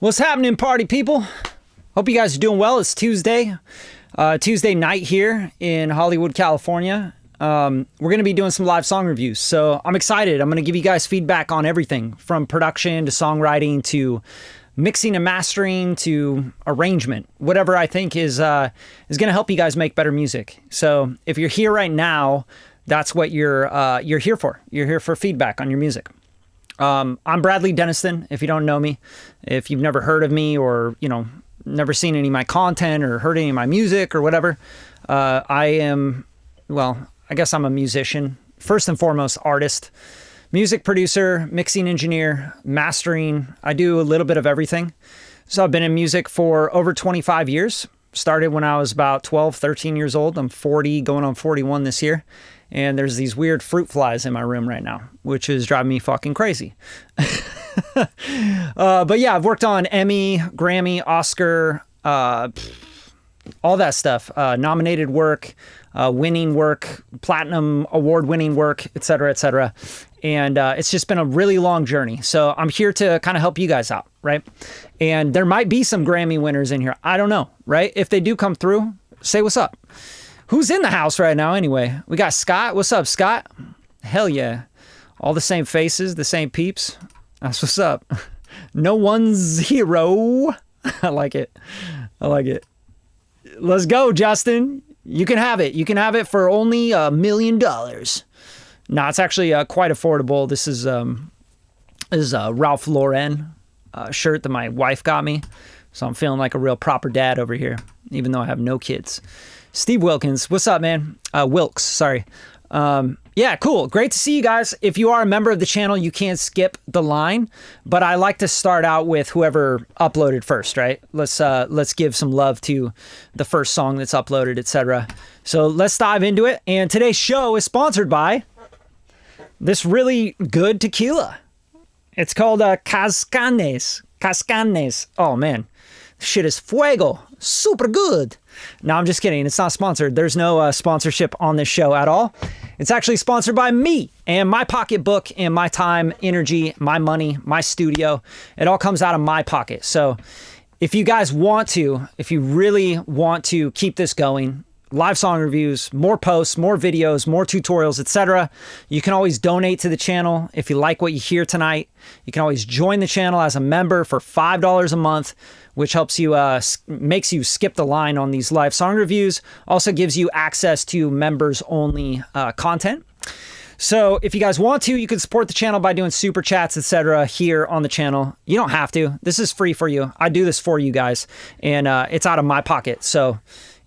What's happening, party people? Hope you guys are doing well. It's Tuesday night here in Hollywood, California. We're going to be doing some live song reviews, so I'm excited. I'm going to give you guys feedback on everything from production to songwriting to mixing and mastering to arrangement, whatever I think is going to help you guys make better music. So if you're here right now, that's what you're here for. You're here for feedback on your music. I'm Bradley Denniston, if you don't know me. If you've never heard of me or, never seen any of my content or heard any of my music or whatever, I guess I'm a musician. First and foremost, artist, music producer, mixing engineer, mastering. I do a little bit of everything. So I've been in music for over 25 years. Started when I was about 12, 13 years old. I'm 40, going on 41 this year. And there's these weird fruit flies in my room right now, which is driving me fucking crazy. But yeah, I've worked on Emmy, Grammy, Oscar, all that stuff. Nominated work, winning work, platinum award-winning work, et cetera, et cetera. And it's just been a really long journey. So I'm here to kind of help you guys out, right? And there might be some Grammy winners in here. I don't know, right? If they do come through, say what's up. Who's in the house right now anyway? We got Scott. What's up, Scott? Hell yeah. All the same faces, the same peeps. That's what's up. No one's hero. I like it. I like it. Let's go, Justin. You can have it. You can have it for only $1 million. No, it's actually quite affordable. This is Ralph Lauren shirt that my wife got me. So I'm feeling like a real proper dad over here, even though I have no kids. Steve Wilkins, what's up, man? Wilkes, sorry. Yeah, cool. Great to see you guys. If you are a member of the channel, you can't skip the line, but I like to start out with whoever uploaded first, right? Let's give some love to the first song that's uploaded, etc. So let's dive into it. And today's show is sponsored by this really good tequila. It's called Cascanes. Cascanes. Oh man, this shit is fuego. Super good. No, I'm just kidding. It's not sponsored. There's no sponsorship on this show at all. It's actually sponsored by me and my pocketbook and my time, energy, my money, my studio. It all comes out of my pocket. So if you guys want to, if you really want to keep this going, live song reviews, more posts, more videos, more tutorials, etc., you can always donate to the channel. If you like what you hear tonight, you can always join the channel as a member for $5 a month, which helps you, makes you skip the line on these live song reviews. Also gives you access to members only content. So if you guys want to, you can support the channel by doing super chats, etc. here on the channel. You don't have to. This is free for you. I do this for you guys, and it's out of my pocket. So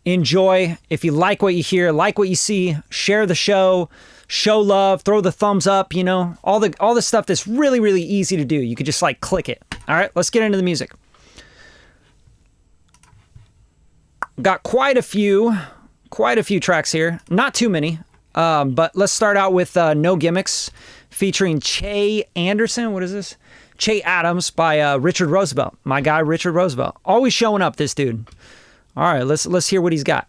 enjoy. If you like what you hear, like what you see, share the show, show love, throw the thumbs up, all the stuff that's really, really easy to do. You could just click it. All right, let's get into the music. Got quite a few tracks here. Not too many, but let's start out with No Gimmicks featuring Che Anderson. What is this? Che Adams by Richard Roosevelt. My guy, Richard Roosevelt. Always showing up, this dude. All right, let's hear what he's got.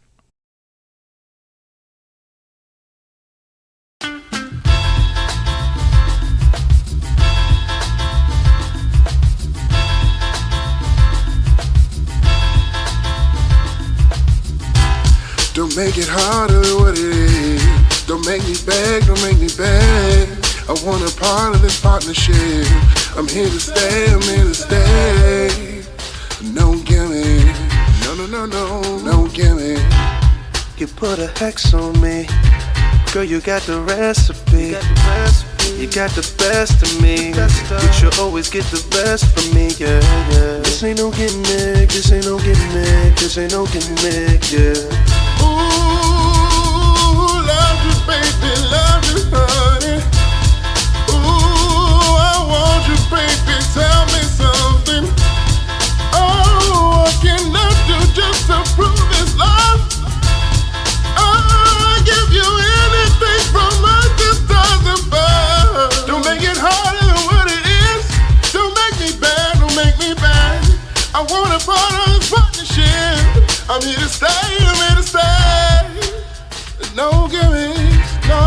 Don't make it harder than what it is. Don't make me beg, don't make me beg. I want a part of this partnership. I'm here to stay, I'm here to stay. No gimmicks. No gimmicks. You put a hex on me. Girl, you got the recipe. You got the best of me. You should always get the best from me, yeah. This ain't no gimmick, this ain't no gimmick, this ain't no gimmick, yeah. Ooh, love you, baby, love you, honey. Ooh, I want you, baby, tell me something. Oh, what can I do just to prove this love? I'll give you anything from earth to stars above. Don't make it harder than what it is. Don't make me bad, don't make me bad. I want a part of this partnership. I'm here to stay, I'm here to stay. No gimmicks, no.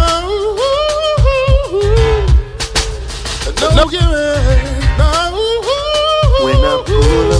No gimmicks, no. When I pull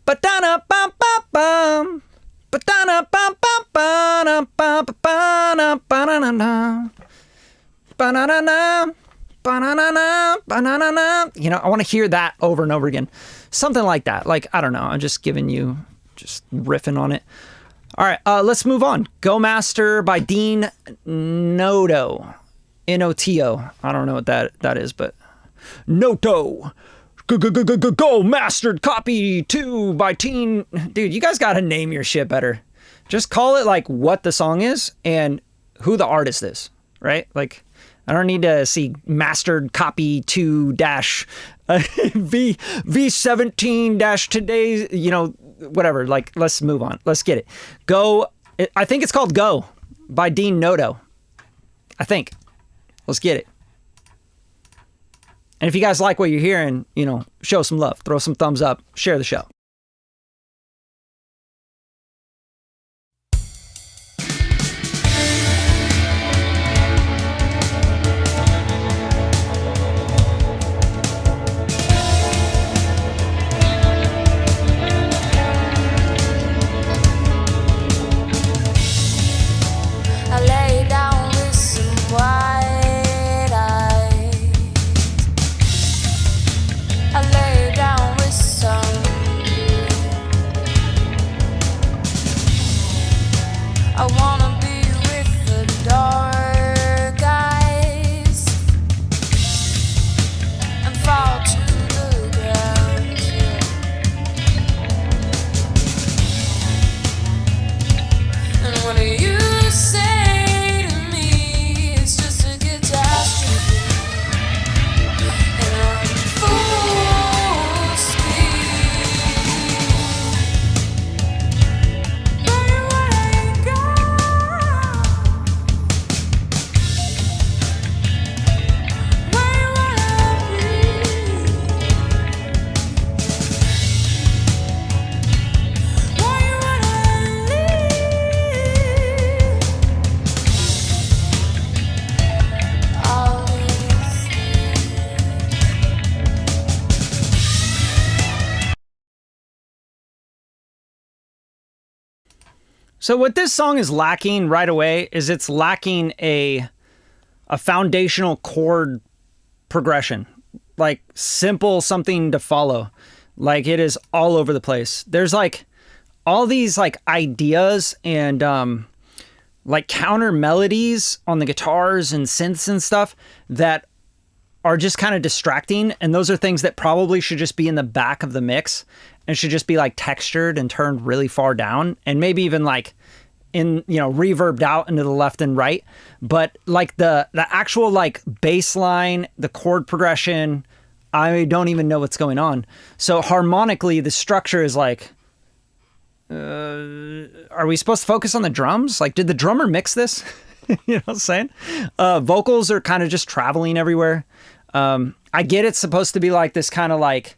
Ba-da-na, bum, bum, bum. Ba-da-na, bum, bum, bum, bum, ba-da-na, ba-da-na-na. Ba-na-na-na, ba-na-na-na, ba-na-na-na. You know, I want to hear that over and over again. Something like that. Like, I don't know. I'm just giving you, just riffing on it. All right, let's move on. Go Master by Dean Noto. N-O-T-O. I don't know what that is, but Noto. Go Mastered Copy 2 by Teen. Dude, you guys got to name your shit better. Just call it like what the song is and who the artist is, right? Like, I don't need to see Mastered Copy 2 dash V17 dash today's, you know, whatever. Like, let's move on. Let's get it. Go. I think it's called Go by Dean Noto. I think. Let's get it. And if you guys like what you're hearing, you know, show some love, throw some thumbs up, share the show. I lay down with some wide eyes. I lay down with some. I wanna be with the dark eyes and fall to the ground. And what do you say to me? It's just a catastrophe. And I'm full speed. Baby, where you go? Where you wanna be? Where you wanna leave? All these things. So what this song is lacking right away is it's lacking a foundational chord progression, like simple something to follow. Like it is all over the place. There's like all these like ideas and like counter melodies on the guitars and synths and stuff that are just kind of distracting. And those are things that probably should just be in the back of the mix and should just be like textured and turned really far down and maybe even like in, you know, reverbed out into the left and right. But like the actual like bass line, the chord progression, I don't even know what's going on. So harmonically, the structure is like, are we supposed to focus on the drums? Like, did the drummer mix this? You know what I'm saying? Vocals are kind of just traveling everywhere. I get it's supposed to be like this kind of like,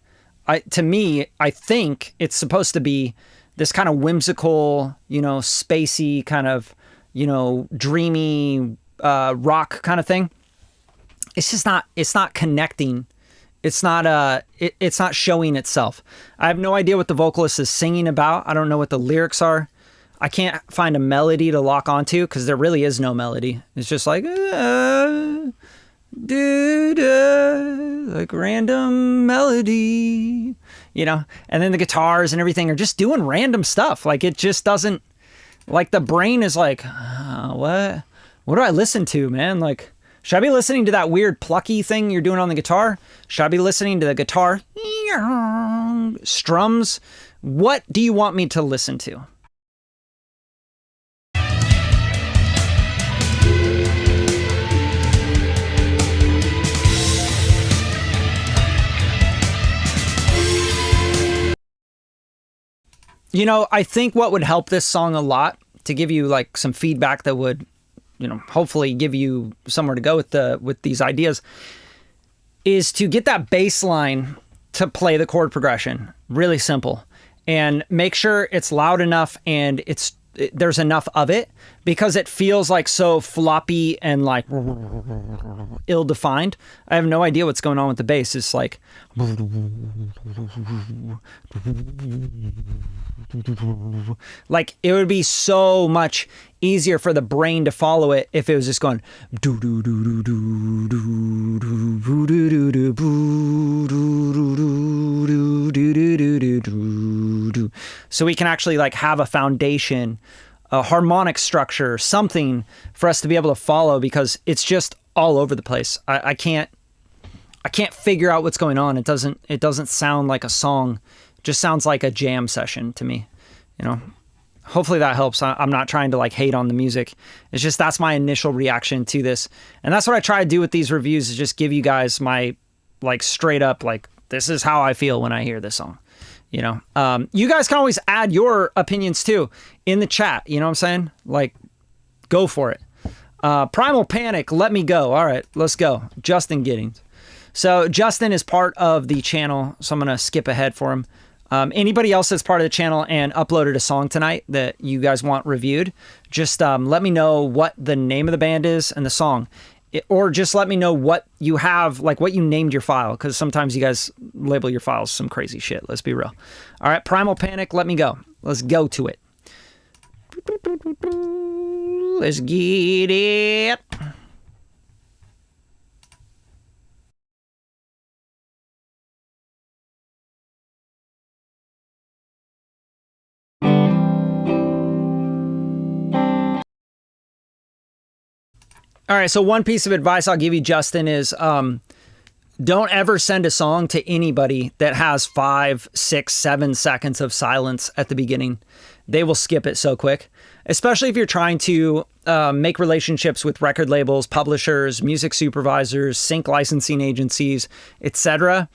to me, I think it's supposed to be this kind of whimsical, you know, spacey kind of, you know, dreamy rock kind of thing. It's just not, it's not connecting. It's not it's not showing itself. I have no idea what the vocalist is singing about. I don't know what the lyrics are. I can't find a melody to lock onto because there really is no melody. It's just like like random melody, you know, and then the guitars and everything are just doing random stuff. Like it just doesn't, like the brain is like, what do I listen to, man? Like, should I be listening to that weird plucky thing you're doing on the guitar? Should I be listening to the guitar strums? What do you want me to listen to? You know, I think what would help this song a lot to give you like some feedback that would, you know, hopefully give you somewhere to go with these ideas is to get that bass line to play the chord progression. Really simple. And make sure it's loud enough and it's there's enough of it, because it feels like so floppy and like ill-defined. I have no idea what's going on with the bass. It's like it would be so much easier for the brain to follow it if it was just going do do do do do do do do do do. So we can actually like have a foundation, a harmonic structure, something for us to be able to follow, because it's just all over the place. I can't figure out what's going on. It doesn't sound like a song. It just sounds like a jam session to me, you know. Hopefully that helps. I'm not trying to like hate on the music. It's just that's my initial reaction to this. And that's what I try to do with these reviews, is just give you guys my like straight up, like, this is how I feel when I hear this song. You know, you guys can always add your opinions too in the chat. You know what I'm saying? Like, go for it. Primal Panic, Let Me Go. All right, let's go. Justin Giddings. So Justin is part of the channel, so I'm going to skip ahead for him. Anybody else that's part of the channel and uploaded a song tonight that you guys want reviewed, just let me know what the name of the band is and the song. Or just let me know what you have, like what you named your file, because sometimes you guys label your files some crazy shit. Let's be real. All right, Primal Panic, Let Me Go. Let's go to it. Let's get it. All right, so one piece of advice I'll give you, Justin, is don't ever send a song to anybody that has 5, 6, 7 seconds of silence at the beginning. They will skip it so quick, especially if you're trying to make relationships with record labels, publishers, music supervisors, sync licensing agencies, etc.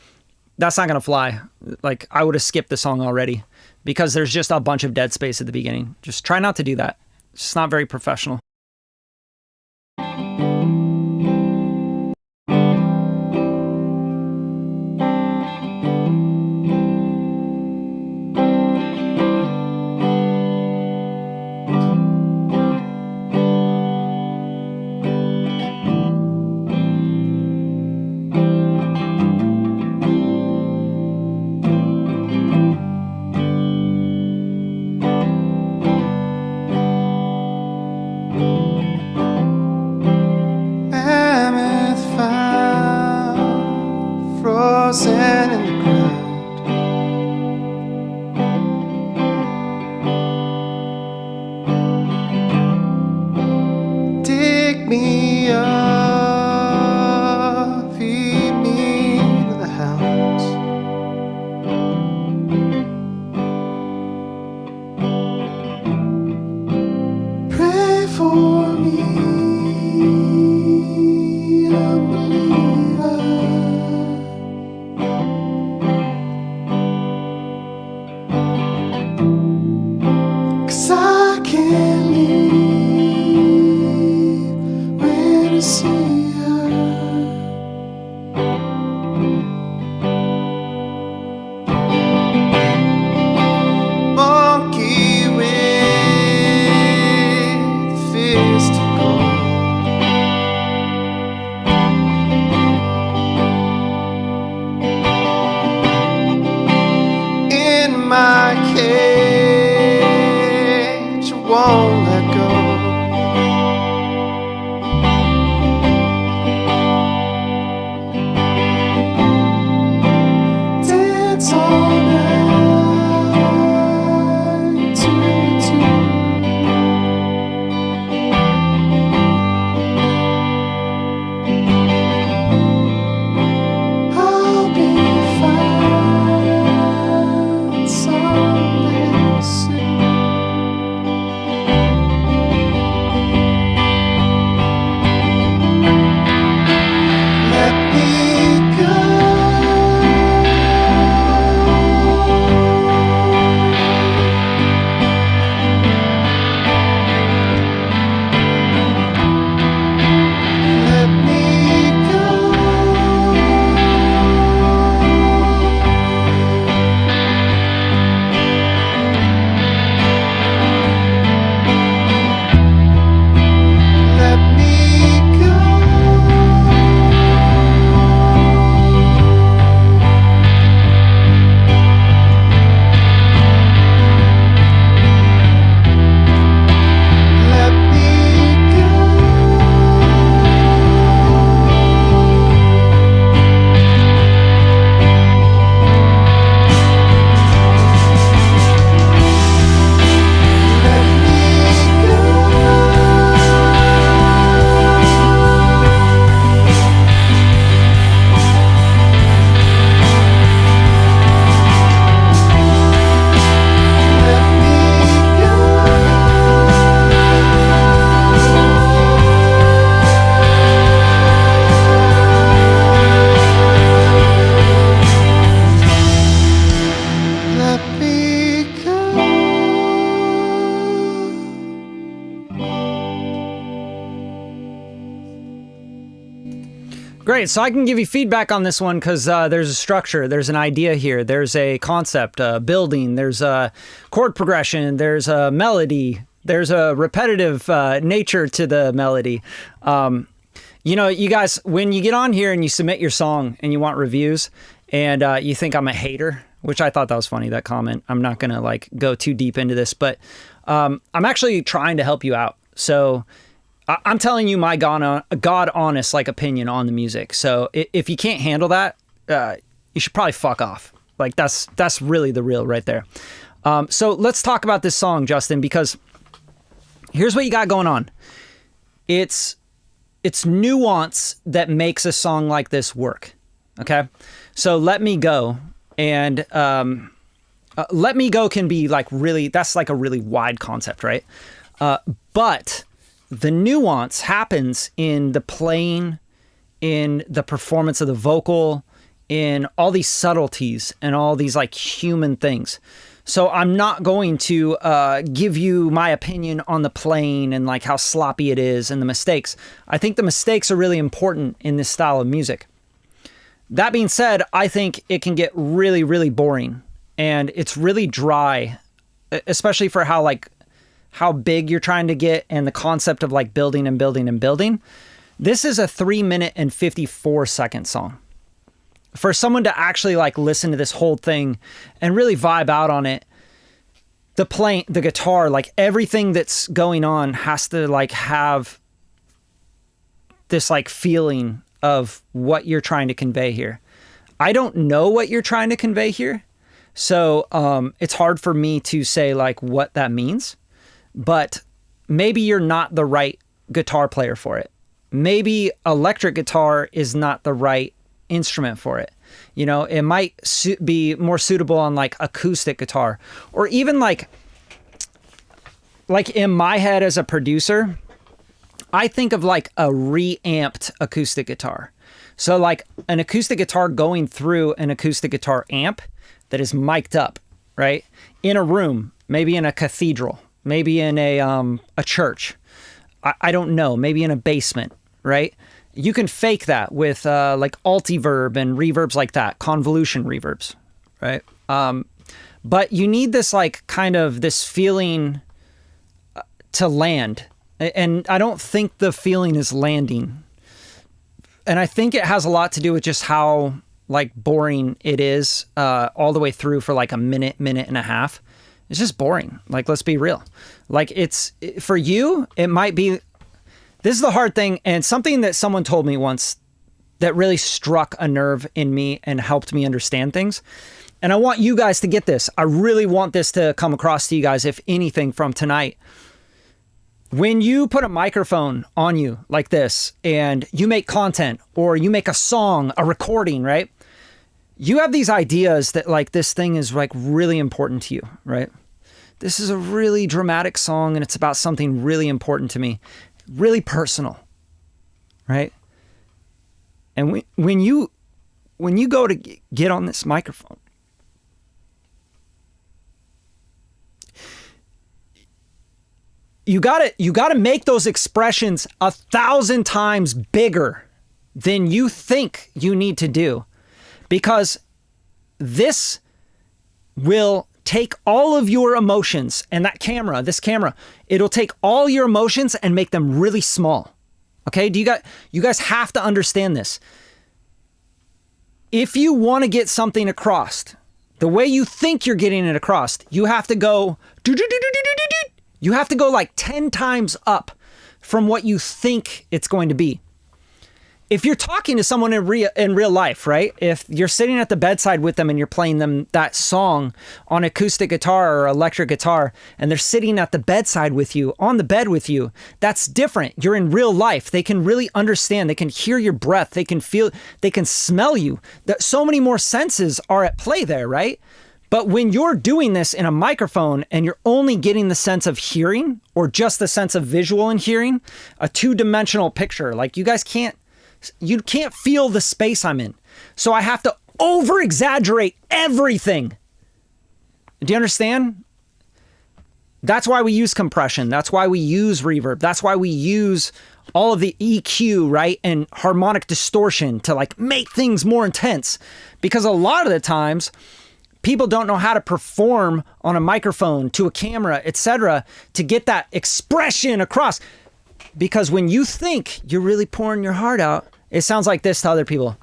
That's not going to fly. Like, I would have skipped the song already, because there's just a bunch of dead space at the beginning. Just try not to do that. It's just not very professional. Great. So I can give you feedback on this one because there's a structure, there's an idea here, there's a concept, building, there's a chord progression, there's a melody, there's a repetitive nature to the melody. You know, you guys, when you get on here and you submit your song and you want reviews and you think I'm a hater, which I thought that was funny, that comment. I'm not going to like go too deep into this, but I'm actually trying to help you out. So I'm telling you my God honest like opinion on the music. So if you can't handle that, you should probably fuck off. Like that's really the real right there. So let's talk about this song, Justin, because here's what you got going on. It's nuance that makes a song like this work. Okay. So Let Me Go. And Let Me Go can be like really, that's like a really wide concept, right? But the nuance happens in the playing, in the performance of the vocal, in all these subtleties and all these like human things. So I'm not going to give you my opinion on the playing and like how sloppy it is and the mistakes. I think the mistakes are really important in this style of music. That being said, I think it can get really, really boring and it's really dry, especially for how big you're trying to get and the concept of like building and building and building. This is a 3-minute and 54-second song. For someone to actually like listen to this whole thing and really vibe out on it, the guitar, like everything that's going on has to like have this like feeling of what you're trying to convey here. I don't know what you're trying to convey here. So it's hard for me to say like what that means, but maybe you're not the right guitar player for it. Maybe electric guitar is not the right instrument for it. You know, it might be more suitable on like acoustic guitar, or even like in my head as a producer, I think of like a reamped acoustic guitar. So like an acoustic guitar going through an acoustic guitar amp that is mic'd up, right? In a room, maybe in a cathedral, maybe in a church. I don't know, maybe in a basement, right? You can fake that with like altiverb and reverbs like that, convolution reverbs, right? But you need this like kind of this feeling to land. And I don't think the feeling is landing. And I think it has a lot to do with just how like boring it is all the way through for like a minute and a half. It's just boring. Like, let's be real. Like it's, for you, it might be, this is the hard thing, and something that someone told me once that really struck a nerve in me and helped me understand things. And I want you guys to get this. I really want this to come across to you guys, if anything, from tonight. When you put a microphone on you like this and you make content or you make a song, a recording, right? You have these ideas that like this thing is like really important to you, right? This is a really dramatic song and it's about something really important to me. Really personal, right? And when you go to get on this microphone, you gotta make those expressions 1,000 times bigger than you think you need to do, because this will take all of your emotions, and this camera, it'll take all your emotions and make them really small. Okay? You guys have to understand this. If you want to get something across, the way you think you're getting it across, you have to go, you have to go like 10 times up from what you think it's going to be. If you're talking to someone in real life, right? If you're sitting at the bedside with them and you're playing them that song on acoustic guitar or electric guitar, and they're sitting at the bedside with you, on the bed with you, that's different. You're in real life. They can really understand. They can hear your breath. They can feel, they can smell you. So many more senses are at play there, right? But when you're doing this in a microphone and you're only getting the sense of hearing or just the sense of visual and hearing, a two-dimensional picture, like you can't feel the space I'm in. So I have to over-exaggerate everything. Do you understand? That's why we use compression. That's why we use reverb. That's why we use all of the EQ, right? And harmonic distortion to like make things more intense. Because a lot of the times people don't know how to perform on a microphone, to a camera, etc., to get that expression across. Because when you think you're really pouring your heart out, it sounds like this to other people.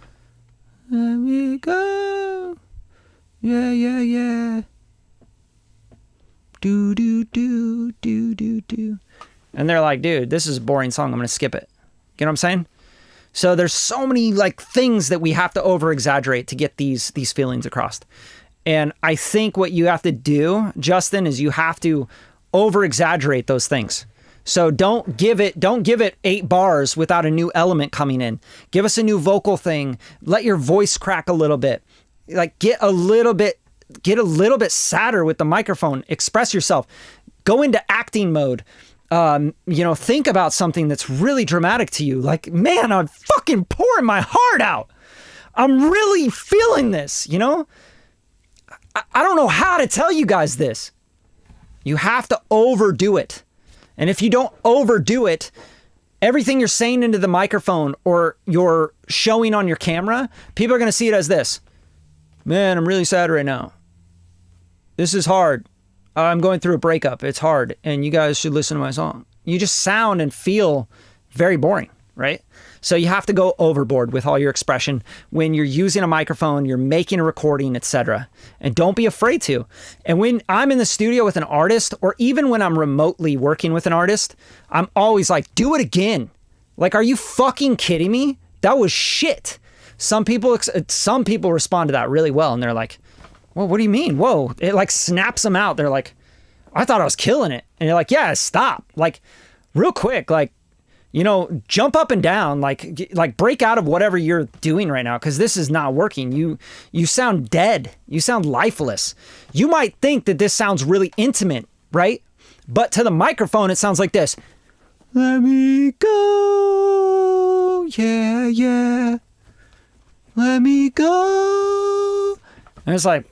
Let me go. Yeah, yeah, yeah. Do, do, do, do, do, do. And they're like, dude, this is a boring song. I'm going to skip it. You know what I'm saying? So there's so many like things that we have to over exaggerate to get these feelings across. And I think what you have to do, Justin, is you have to over exaggerate those things. So don't give it 8 bars without a new element coming in. Give us a new vocal thing. Let your voice crack a little bit. Like get a little bit sadder with the microphone. Express yourself. Go into acting mode. Think about something that's really dramatic to you. Like, man, I'm fucking pouring my heart out. I'm really feeling this, you know? I don't know how to tell you guys this. You have to overdo it. And if you don't overdo it, everything you're saying into the microphone or you're showing on your camera, people are going to see it as this. Man, I'm really sad right now. This is hard. I'm going through a breakup. It's hard. And you guys should listen to my song. You just sound and feel very boring, right? So you have to go overboard with all your expression when you're using a microphone, you're making a recording, etc. And don't be afraid to. And when I'm in the studio with an artist, or even when I'm remotely working with an artist, I'm always like, do it again. Like, are you fucking kidding me? That was shit. Some people respond to that really well, and they're like, well, what do you mean? Whoa. It like snaps them out. They're like, I thought I was killing it. And you're like, yeah, stop. Like, real quick, like, jump up and down, like break out of whatever you're doing right now, because this is not working. You sound dead. You sound lifeless. You might think that this sounds really intimate, right? But to the microphone, it sounds like this. Let me go. Yeah, yeah. Let me go. And it's like,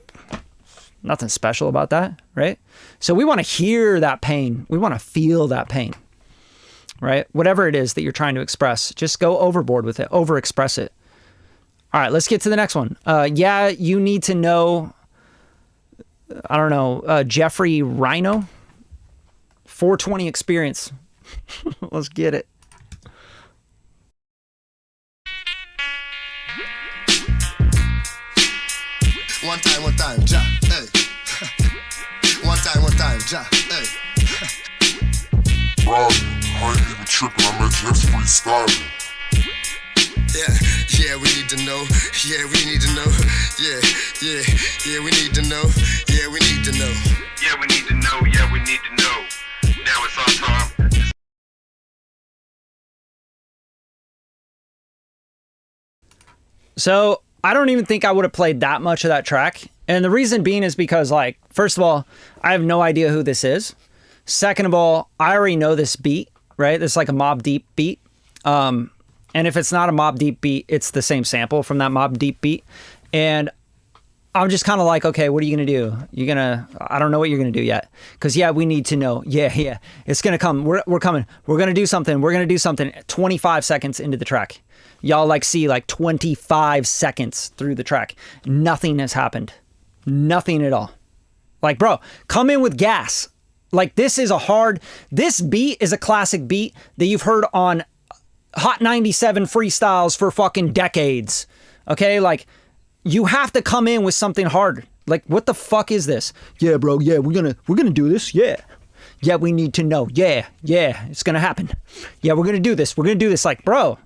nothing special about that, right? So we want to hear that pain. We want to feel that pain. Right? Whatever it is that you're trying to express, just go overboard with it, overexpress it. All right, let's get to the next one. You need to know, I don't know, Jeffrey Rhino, 420 experience. Let's get it. One time, ja, hey. One time, ja, hey. Bro, I ain't even tripping, I'm just freestyling. Yeah, we need to know. Yeah, we need to know. Yeah, we need to know. Yeah, we need to know. Yeah, we need to know, yeah, we need to know. Now it's our time. So I don't even think I would have played that much of that track. And the reason being is because, like, first of all, I have no idea who this is. Second of all, I already know this beat, right? This is like a Mobb Deep beat. And if it's not a Mobb Deep beat, it's the same sample from that Mobb Deep beat. And I'm just kind of like, okay, what are you going to do? I don't know what you're going to do yet. Because, yeah, we need to know. Yeah. It's going to come. We're coming. We're going to do something. 25 seconds into the track. Y'all see 25 seconds through the track. Nothing has happened. Nothing at all. Like, bro, come in with gas. Like, this beat is a classic beat that you've heard on Hot 97 freestyles for fucking decades. Okay? Like, you have to come in with something hard. Like, what the fuck is this? Yeah, bro. Yeah, we're gonna do this. Yeah. Yeah, we need to know. Yeah. It's gonna happen. Yeah, we're gonna do this. We're gonna do this. Like, bro,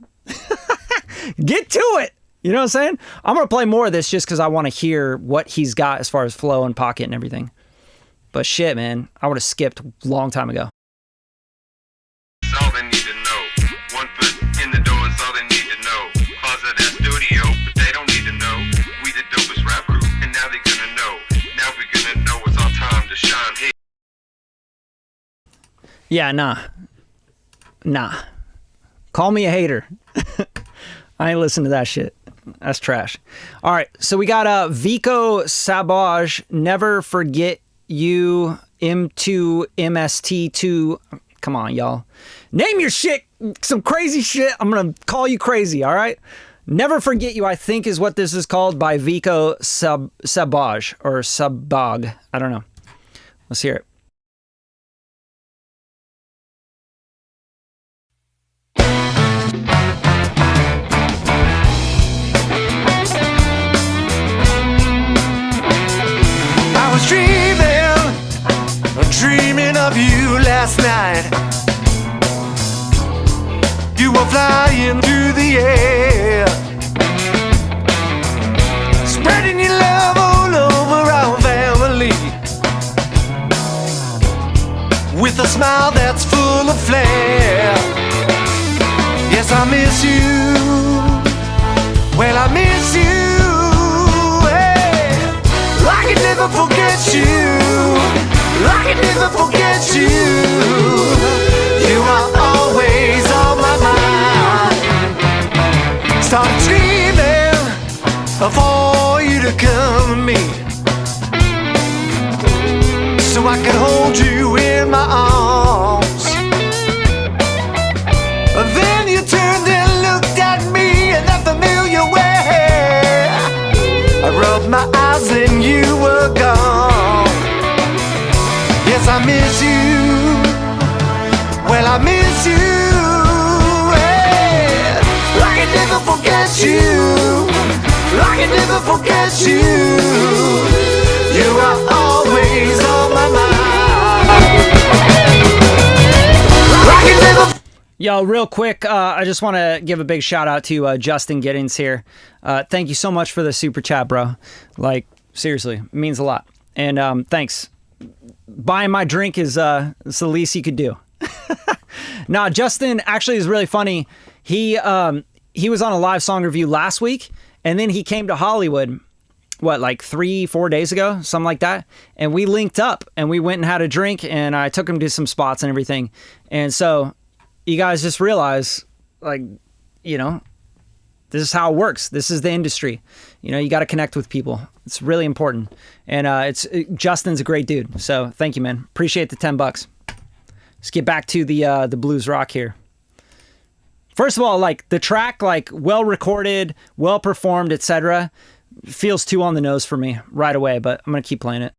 get to it. You know what I'm saying? I'm gonna play more of this just because I want to hear what he's got as far as flow and pocket and everything. But shit, man, I would have skipped a long time ago. That's all they need to know. One foot in the door is all they need to know. Closet that studio, but they don't need to know. We the dopest rap group, and now they gonna know. Now we gonna know it's our time to shine. Hey. Yeah, nah. Call me a hater. I ain't listen to that shit. That's trash. All right, so we got Vico Sabaj, Never Forget You M2, MST2. Come on, y'all. Name your shit, some crazy shit. I'm going to call you crazy, all right? Never Forget You, I think, is what this is called by Vico Sabaj or Sabag. I don't know. Let's hear it. I was dreaming of you last night. You were flying through the air, spreading your love all over our family, with a smile that's full of flair. Yes, I miss you. Well, I miss you. Hey, I can never forget you. I can never forget you. You are always on my mind. Started dreaming for you to come to me, so I could hold you in my arms. Then you turned and looked at me in that familiar way. I rubbed my eyes and you were gone. Yes, I miss you. Well, I miss you. Hey, I can never forget you. I can never forget you. You are always on my mind. I can never. Yo, real quick, I just want to give a big shout out to Justin Giddings here. Thank you so much for the super chat, bro. Like, seriously, it means a lot. And thanks. Buying my drink is it's the least you could do. Nah, Justin actually is really funny. He was on a live song review last week, and then he came to Hollywood, like 3-4 days ago, something like that. And we linked up and we went and had a drink, and I took him to some spots and everything. And so you guys just realize, like, this is how it works. This is the industry. You got to connect with people. It's really important. And Justin's a great dude. So thank you, man. Appreciate the $10. Let's get back to the blues rock here. First of all, like the track, like well recorded, well performed, etc., feels too on the nose for me right away. But I'm gonna keep playing it.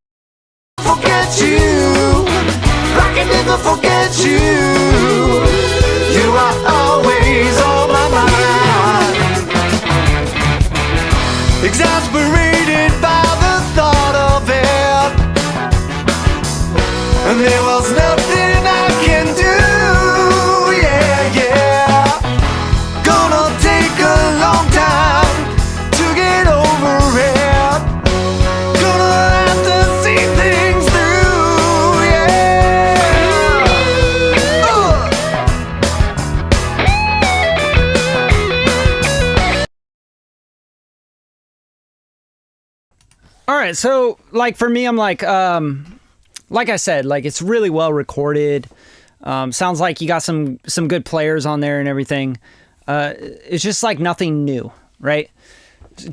Forget you. I can never forget you. You are always on my mind. Exasperated by the thought of it, and there was nothing I can do. Yeah, yeah. Gonna take a long time to get over it. Gonna have to see things through. Yeah. All right, so like for me, I'm like I said, like it's really well recorded. Sounds like you got some good players on there and everything. It's just like nothing new, right?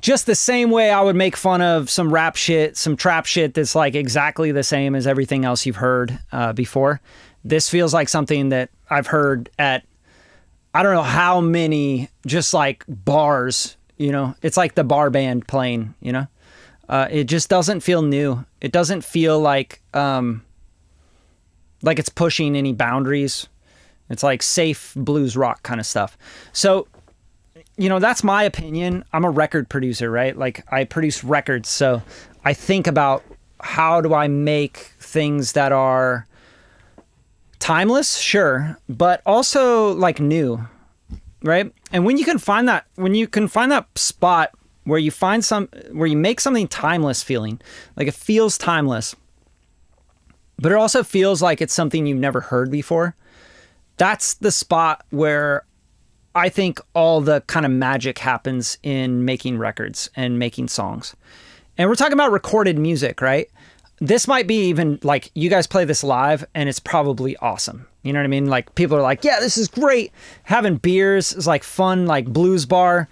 Just the same way I would make fun of some rap shit, some trap shit that's like exactly the same as everything else you've heard before. This feels like something that I've heard at, I don't know how many, just like bars, it's like the bar band playing, it just doesn't feel new. It doesn't feel like it's pushing any boundaries. It's like safe blues rock kind of stuff. So, that's my opinion. I'm a record producer, right? Like I produce records. So I think about how do I make things that are timeless? Sure. But also like new, right? And when you can find that spot where you make something timeless feeling, like it feels timeless, but it also feels like it's something you've never heard before. That's the spot where I think all the kind of magic happens in making records and making songs. And we're talking about recorded music, right? This might be even like you guys play this live and it's probably awesome. You know what I mean? Like people are like, yeah, this is great. Having beers is like fun, like blues bar,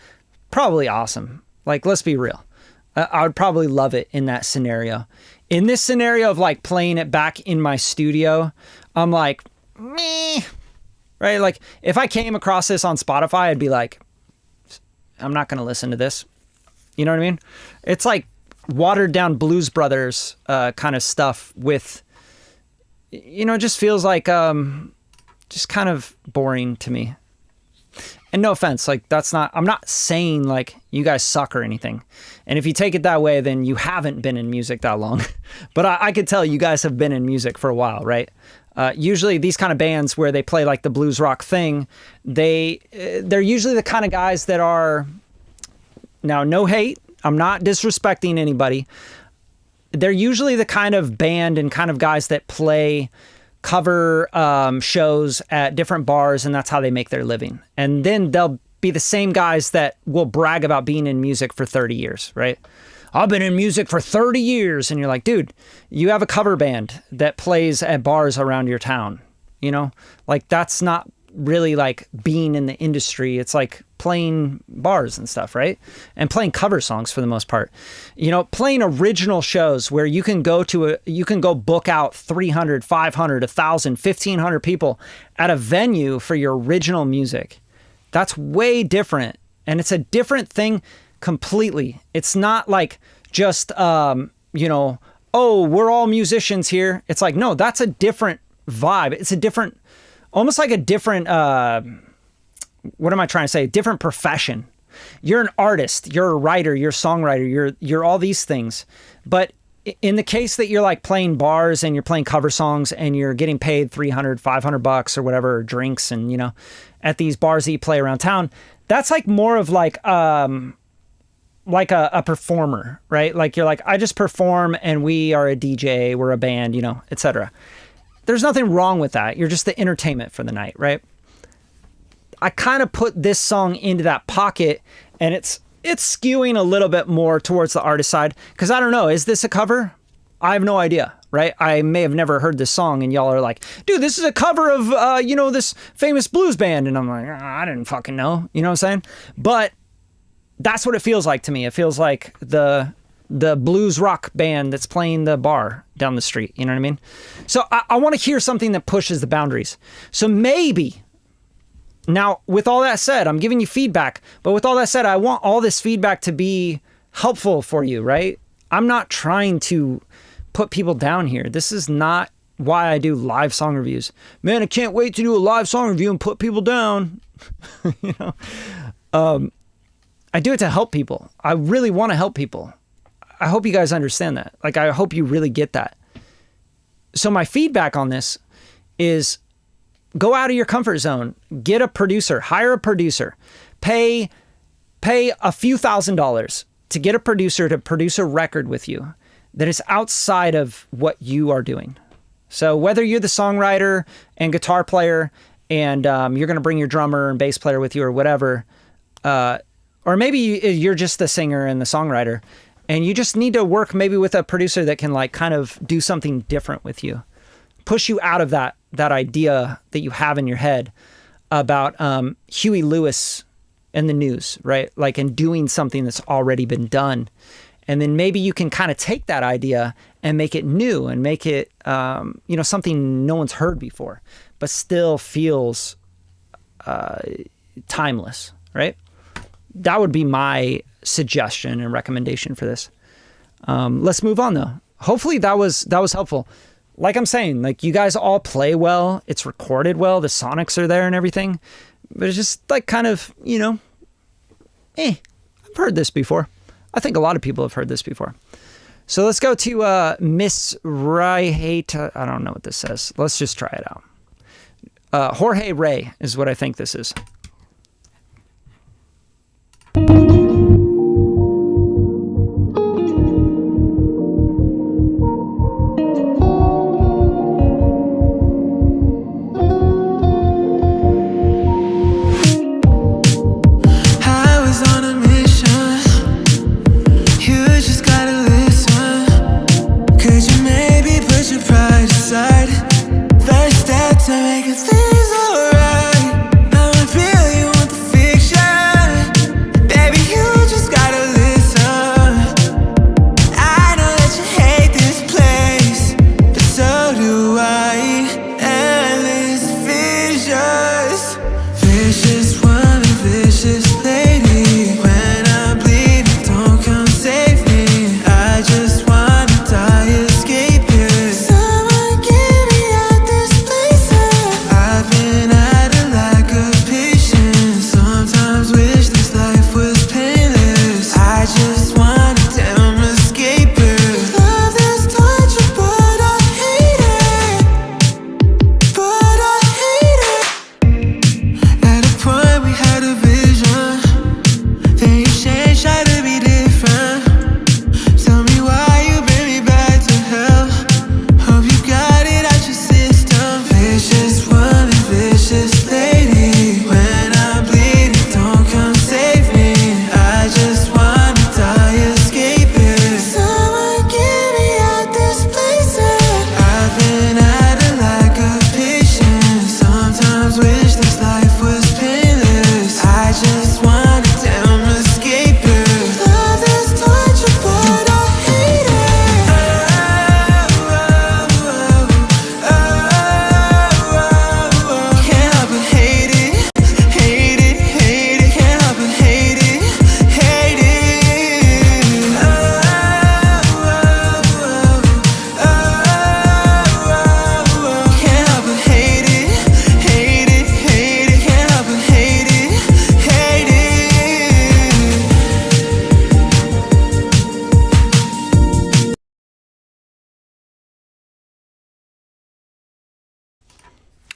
probably awesome. Like, let's be real. I would probably love it in that scenario. In this scenario of like playing it back in my studio, I'm like, meh, right? Like if I came across this on Spotify, I'd be like, I'm not going to listen to this. You know what I mean? It's like watered down Blues Brothers kind of stuff with, you know, it just feels like just kind of boring to me. And no offense, like I'm not saying like you guys suck or anything. And if you take it that way, then you haven't been in music that long. But I could tell you guys have been in music for a while, right? Usually these kind of bands where they play like the blues rock thing, they're usually the kind of guys that are, now no hate, I'm not disrespecting anybody. They're usually the kind of band and kind of guys that play cover shows at different bars, and that's how they make their living. And then they'll be the same guys that will brag about being in music for 30 years, right? I've been in music for 30 years. And you're like, dude, you have a cover band that plays at bars around your town, you know? Like that's not really like being in the industry. It's like playing bars and stuff, right? And playing cover songs for the most part. You know, playing original shows where you can go book out 300, 500, 1,000, 1,500 people at a venue for your original music. That's way different. And it's a different thing completely. It's not like just, you know, oh, we're all musicians here. It's like, no, that's a different vibe. It's a different, almost like a different, what am I trying to say? Different profession. You're an artist, you're a writer, you're a songwriter, you're all these things. But in the case that you're like playing bars and you're playing cover songs and you're getting paid $300, $500 or whatever, drinks and, you know, at these bars that you play around town, that's like more of like a performer, right? Like you're like, I just perform and we are a DJ, we're a band, you know, etc. There's nothing wrong with that. You're just the entertainment for the night, right? I kind of put this song into that pocket, and it's skewing a little bit more towards the artist side, because I don't know, is this a cover? I have no idea, right? I may have never heard this song, and y'all are like, dude, this is a cover of, you know, this famous blues band, and I'm like, I didn't fucking know, you know what I'm saying? But that's what it feels like to me. It feels like the blues rock band that's playing the bar down the street, you know what I mean? So I want to hear something that pushes the boundaries. So maybe... Now, with all that said, I'm giving you feedback, but with all that said, I want all this feedback to be helpful for you, right? I'm not trying to put people down here. This is not why I do live song reviews. Man, I can't wait to do a live song review and put people down. You know, I do it to help people. I really want to help people. I hope you guys understand that. Like, I hope you really get that. So my feedback on this is, go out of your comfort zone, get a producer, hire a producer, pay a few $1,000s to get a producer to produce a record with you that is outside of what you are doing. So whether you're the songwriter and guitar player and you're going to bring your drummer and bass player with you or whatever, or maybe you're just the singer and the songwriter and you just need to work maybe with a producer that can like kind of do something different with you, push you out of that idea that you have in your head about Huey Lewis and the news, right? Like, and doing something that's already been done. And then maybe you can kind of take that idea and make it new and make it, you know, something no one's heard before, but still feels timeless, right? That would be my suggestion and recommendation for this. Let's move on though. Hopefully that was helpful. Like I'm saying, like you guys all play well, it's recorded well, the sonics are there and everything, but it's just like kind of, you know, I've heard this before. I think a lot of people have heard this before. So let's go to Miss Ray. I don't know what this says. Let's just try it out. Jorge Ray is what I think this is. Baby, you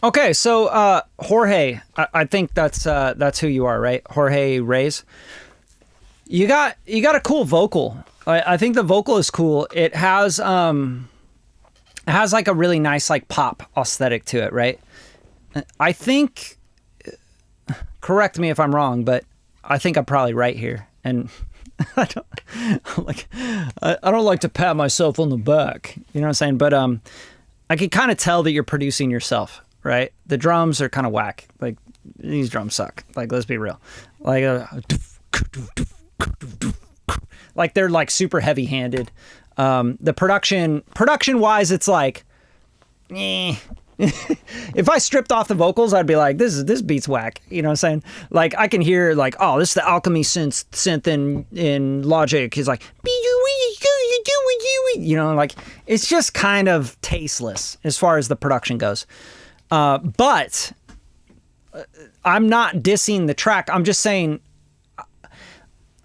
Okay, so Jorge, I think that's who you are, right? Jorge Ray's. You got a cool vocal. I think the vocal is cool. It has like a really nice like pop aesthetic to it, right? I think, correct me if I'm wrong, but I think I'm probably right here. And I don't like to pat myself on the back, you know what I'm saying? But I can kind of tell that you're producing yourself, right? The drums are kind of whack. Like these drums suck. Like let's be real. Like they're like super heavy-handed. The production wise, it's like, eh. If I stripped off the vocals, I'd be like, this beat's whack. You know what I'm saying? Like I can hear like, oh, this is the Alchemy synth in Logic. He's like, you know, like it's just kind of tasteless as far as the production goes. But I'm not dissing the track. I'm just saying,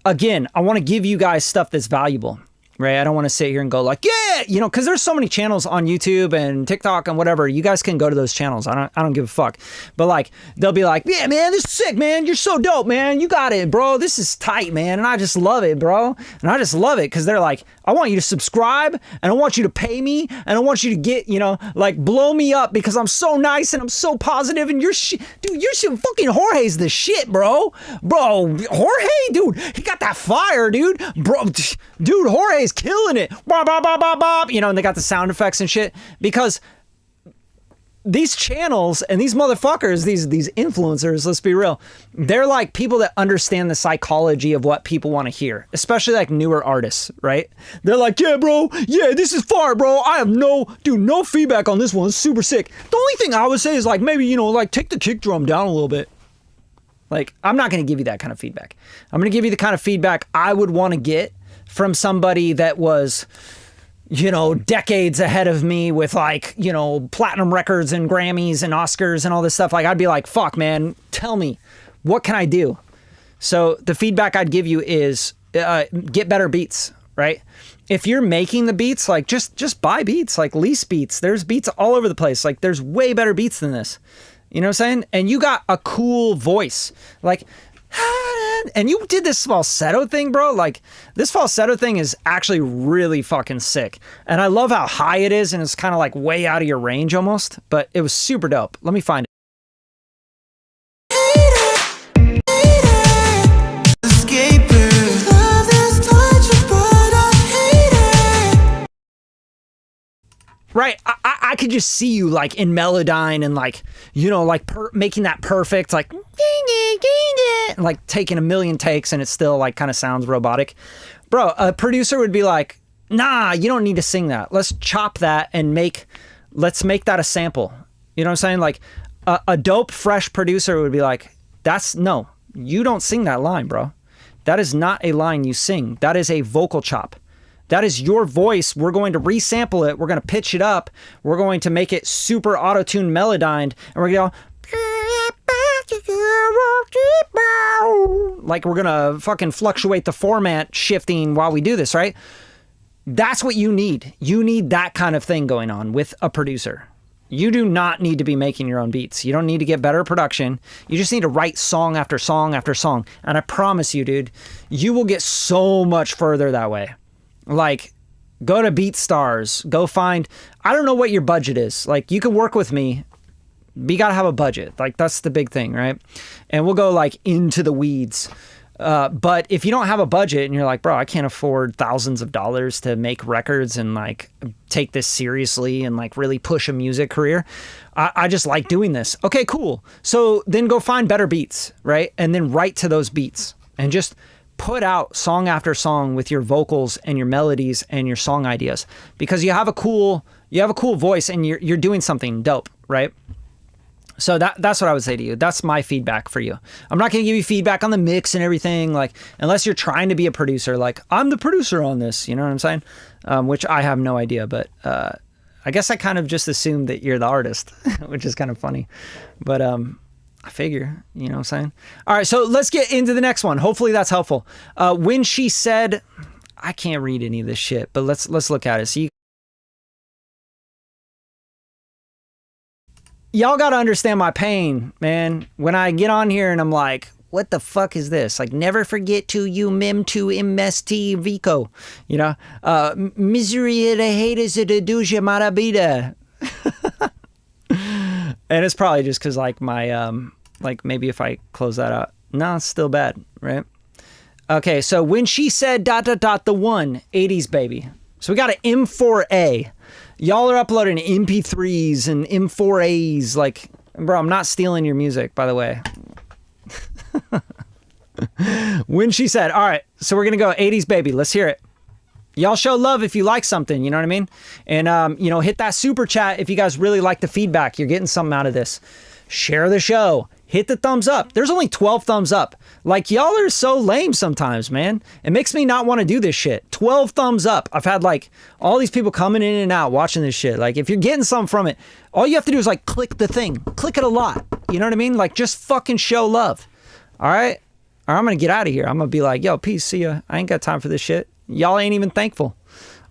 again, I want to give you guys stuff that's valuable, right? I don't want to sit here and go like, yeah, you know, because there's so many channels on YouTube and TikTok and whatever. You guys can go to those channels. I don't give a fuck. But like, they'll be like, yeah, man, this is sick, man. You're so dope, man. You got it, bro. This is tight, man. And I just love it, bro. And I just love it because they're like, I want you to subscribe and I want you to pay me and I want you to get, you know, like blow me up because I'm so nice and I'm so positive and you're fucking Jorge's the shit, bro. Bro, Jorge, dude, he got that fire, dude. Bro, dude, Jorge's killing it. Bop, bop, bop, bop, bop. You know, and they got the sound effects and shit because these channels and these motherfuckers, these influencers, let's be real, they're like people that understand the psychology of what people want to hear, especially like newer artists, right? They're like, yeah, bro, yeah, this is fire, bro. I have no feedback on this one. It's super sick. The only thing I would say is like maybe, you know, like take the kick drum down a little bit. Like, I'm not going to give you that kind of feedback. I'm going to give you the kind of feedback I would want to get from somebody that was, you know, decades ahead of me with like, you know, platinum records and Grammys and Oscars and all this stuff. Like, I'd be like, fuck, man, tell me, what can I do? So the feedback I'd give you is get better beats, right? If you're making the beats, like just buy beats, like lease beats. There's beats all over the place. Like there's way better beats than this. You know what I'm saying? And you got a cool voice. Like, and you did this falsetto thing, bro. Like, this falsetto thing is actually really fucking sick. And I love how high it is, and it's kind of like way out of your range almost. But it was super dope. Let me find it. Right, I could just see you like in Melodyne and like, you know, like making that perfect, like taking a million takes and it still like kind of sounds robotic. Bro, a producer would be like, nah, you don't need to sing that. Let's chop that and let's make that a sample. You know what I'm saying? Like a dope, fresh producer would be like, no, you don't sing that line, bro. That is not a line you sing. That is a vocal chop. That is your voice. We're going to resample it. We're going to pitch it up. We're going to make it super auto-tuned melodined. And we're going to go, like we're going to fucking fluctuate the format shifting while we do this, right? That's what you need. You need that kind of thing going on with a producer. You do not need to be making your own beats. You don't need to get better production. You just need to write song after song after song. And I promise you, dude, you will get so much further that way. Like, go to BeatStars, go find, I don't know what your budget is. Like, you can work with me, but you gotta have a budget. Like, that's the big thing, right? And we'll go like into the weeds. But if you don't have a budget and you're like, bro, I can't afford thousands of dollars to make records and like take this seriously and like really push a music career. I just like doing this. Okay, cool. So then go find better beats, right? And then write to those beats and just put out song after song with your vocals and your melodies and your song ideas, because you have a cool voice and you're doing something dope, right? So that's what I would say to you. That's my feedback for you. I'm not going to give you feedback on the mix and everything, like, unless you're trying to be a producer, like I'm the producer on this, you know what I'm saying? Which I have no idea, but I guess I kind of just assumed that you're the artist, which is kind of funny. But I figure, you know what I'm saying? All right, so let's get into the next one. Hopefully that's helpful. When she said, I can't read any of this shit, but let's look at it. So y'all got to understand my pain, man. When I get on here and I'm like, what the fuck is this? Like, never forget to you mem to MST Vico, you know? Misery de haters de duja marabida. And it's probably just because like my, like maybe if I close that out. No, it's still bad, right? Okay, so when she said ... the one, 80s baby. So we got an M4A. Y'all are uploading MP3s and M4As. Like, bro, I'm not stealing your music, by the way. When she said, all right, so we're going to go 80s baby. Let's hear it. Y'all show love if you like something, you know what I mean? And, you know, hit that super chat if you guys really like the feedback. You're getting something out of this. Share the show. Hit the thumbs up. There's only 12 thumbs up. Like, y'all are so lame sometimes, man. It makes me not want to do this shit. 12 thumbs up. I've had like all these people coming in and out watching this shit. Like, if you're getting something from it, all you have to do is like click the thing. Click it a lot. You know what I mean? Like, just fucking show love. All right? Or I'm going to get out of here. I'm going to be like, yo, peace, see ya. I ain't got time for this shit. Y'all ain't even thankful.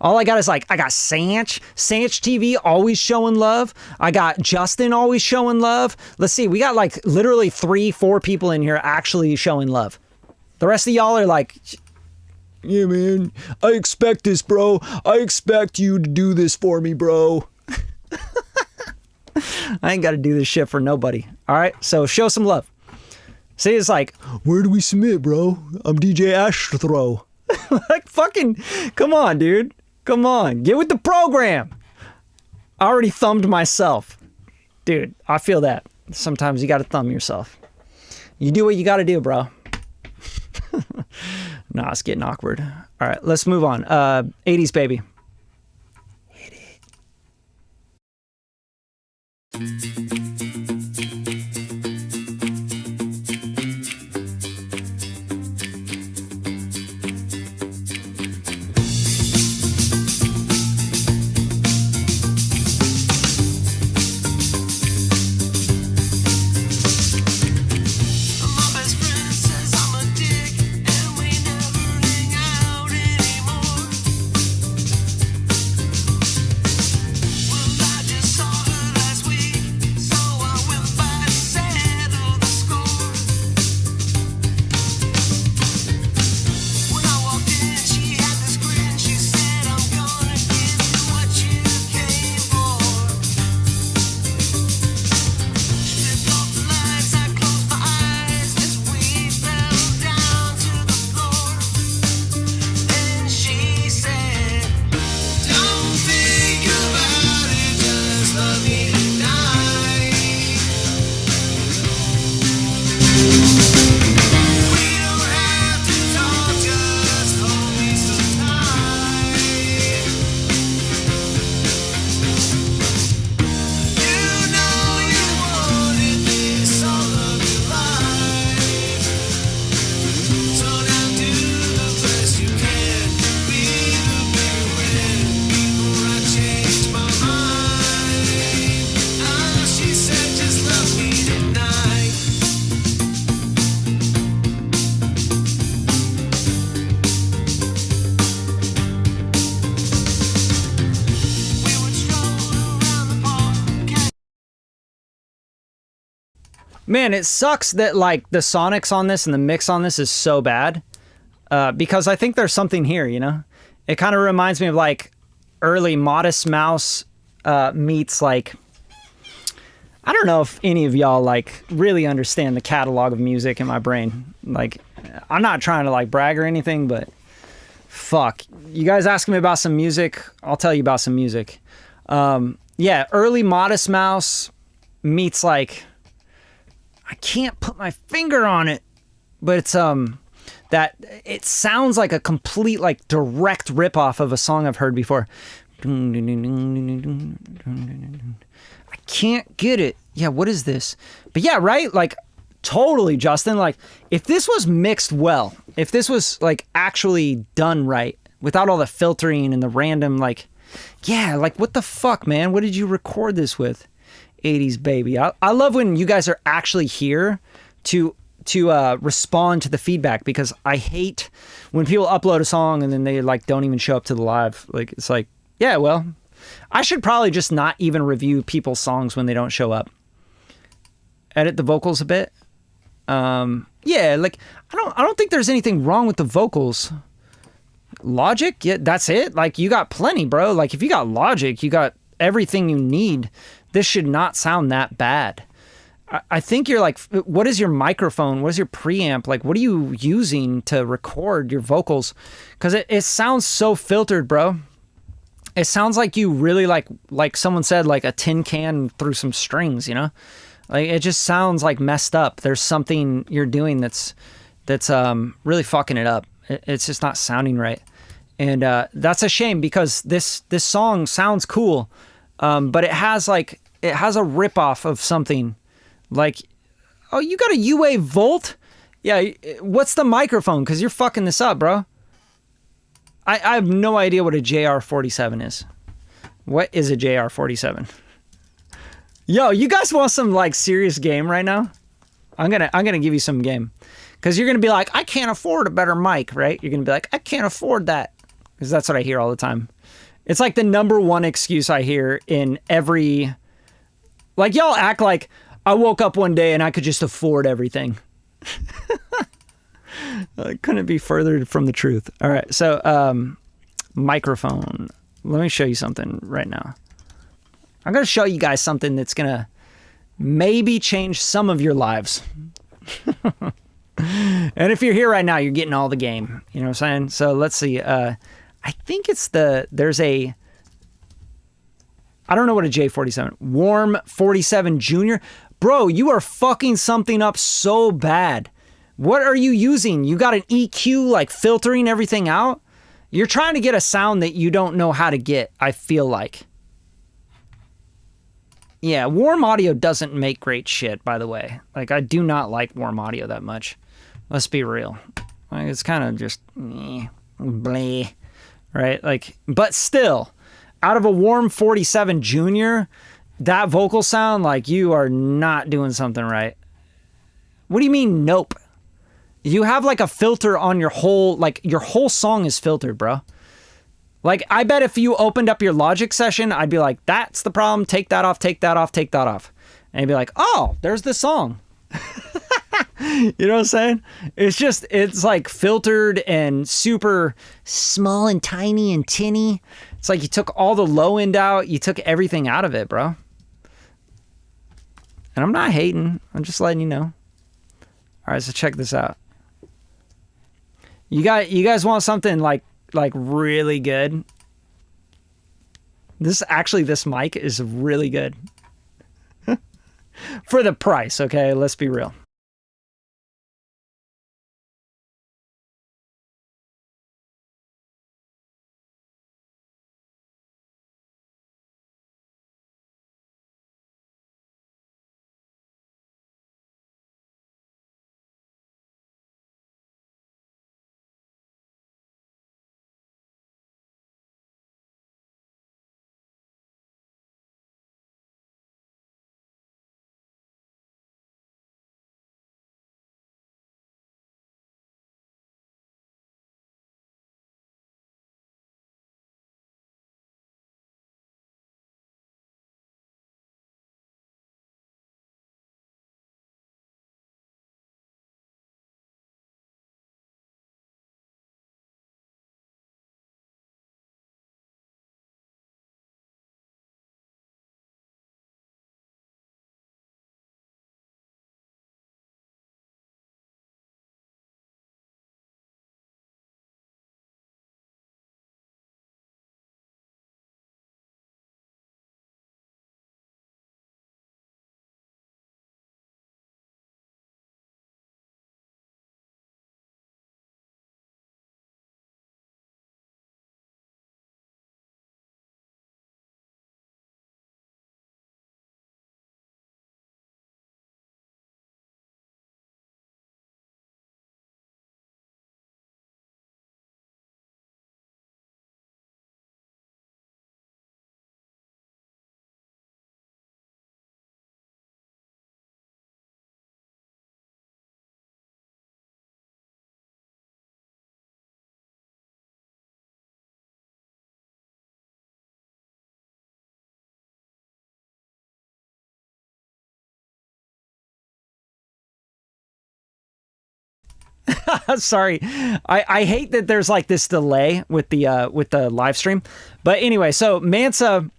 All I got is like, I got Sanch TV always showing love. I got Justin always showing love. Let's see, we got like literally 3-4 people in here actually showing love. The rest of y'all are like, yeah, man, I expect this, bro. I expect you to do this for me, bro. I ain't got to do this shit for nobody. All right, so show some love. See, it's like, where do we submit, bro? I'm DJ Ashthrow. Like, fucking, come on, dude. Come on, get with the program. I already thumbed myself. Dude, I feel that. Sometimes you got to thumb yourself. You do what you got to do, bro. Nah, it's getting awkward. All right, let's move on. 80s baby. Hit it. Man, it sucks that like the sonics on this and the mix on this is so bad because I think there's something here, you know? It kind of reminds me of like early Modest Mouse meets like, I don't know if any of y'all like really understand the catalog of music in my brain. Like, I'm not trying to like brag or anything, but fuck. You guys asking me about some music, I'll tell you about some music. Yeah, early Modest Mouse meets like, I can't put my finger on it, but it's that it sounds like a complete like direct ripoff of a song I've heard before. I can't get it. Yeah, what is this? But yeah, right? Like totally, Justin. Like if this was mixed well, if this was like actually done right without all the filtering and the random like, yeah, like what the fuck, man? What did you record this with? 80s baby. I love when you guys are actually here to respond to the feedback, because I hate when people upload a song and then they like don't even show up to the live. Like it's like, yeah, well, I should probably just not even review people's songs when they don't show up. edit the vocals a bit. Yeah, like I don't think there's anything wrong with the vocals. Logic, yeah, that's it. Like you got plenty, bro. Like if you got Logic, you got everything you need. This should not sound that bad. I think you're like, what is your microphone? What is your preamp? Like, what are you using to record your vocals? Because it sounds so filtered, bro. It sounds like you really like someone said, like a tin can through some strings, you know? Like it just sounds like messed up. There's something you're doing that's really fucking it up. It's just not sounding right. And that's a shame because this song sounds cool, but it has a ripoff of something. Like, oh, you got a UA Volt? Yeah, what's the microphone? Because you're fucking this up, bro. I have no idea what a JR47 is. What is a JR47? Yo, you guys want some like serious game right now? I'm gonna give you some game. Because you're gonna be like, I can't afford a better mic, right? You're gonna be like, I can't afford that. Because that's what I hear all the time. It's like the number one excuse I hear in every... Like, y'all act like I woke up one day and I could just afford everything. It couldn't be further from the truth. All right, so microphone. Let me show you something right now. I'm going to show you guys something that's going to maybe change some of your lives. And if you're here right now, you're getting all the game. You know what I'm saying? So let's see. I think it's there's a... I don't know what a J47. Warm 47 Junior. Bro, you are fucking something up so bad. What are you using? You got an EQ like filtering everything out? You're trying to get a sound that you don't know how to get, I feel like. Yeah, Warm Audio doesn't make great shit, by the way. Like, I do not like Warm Audio that much. Let's be real. Like, it's kind of just... bleh. Right? Like, but still... Out of a Warm 47 Junior, that vocal sound, like, you are not doing something right. What do you mean, nope? You have, like, a filter on your whole song is filtered, bro. Like, I bet if you opened up your Logic session, I'd be like, that's the problem, take that off, take that off, take that off. And you'd be like, oh, there's the song. You know what I'm saying? It's like filtered and super small and tiny and tinny. It's like you took all the low end out. You took everything out of it, bro. And I'm not hating. I'm just letting you know. All right, so check this out. You guys want something like really good? This mic is really good. For the price, okay? Let's be real. Sorry. I hate that there's like this delay with the live stream. But anyway, so Mansa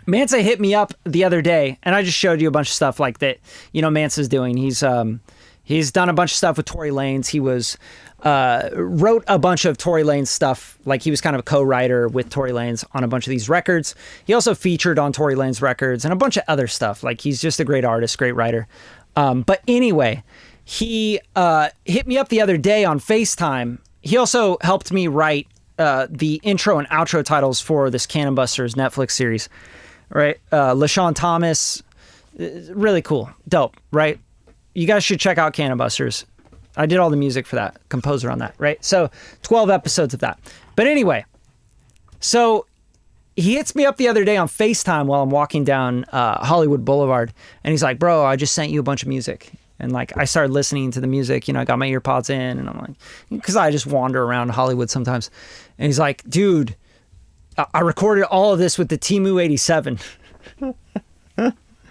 hit me up the other day, and I just showed you a bunch of stuff like that, Mansa's doing. He's done a bunch of stuff with Tory Lanez. He wrote a bunch of Tory Lanez stuff. Like he was kind of a co-writer with Tory Lanez on a bunch of these records. He also featured on Tory Lanez records and a bunch of other stuff. Like he's just a great artist, great writer. But anyway, he hit me up the other day on FaceTime. He also helped me write the intro and outro titles for this Cannon Busters Netflix series, right? LaShawn Thomas, really cool, dope, right? You guys should check out Cannon Busters. I did all the music for that, composer on that, right? So 12 episodes of that. But anyway, so he hits me up the other day on FaceTime while I'm walking down Hollywood Boulevard, and he's like, bro, I just sent you a bunch of music. And like, I started listening to the music, I got my ear pods in, and I'm like, because I just wander around Hollywood sometimes. And he's like, dude, I recorded all of this with the Temu 87.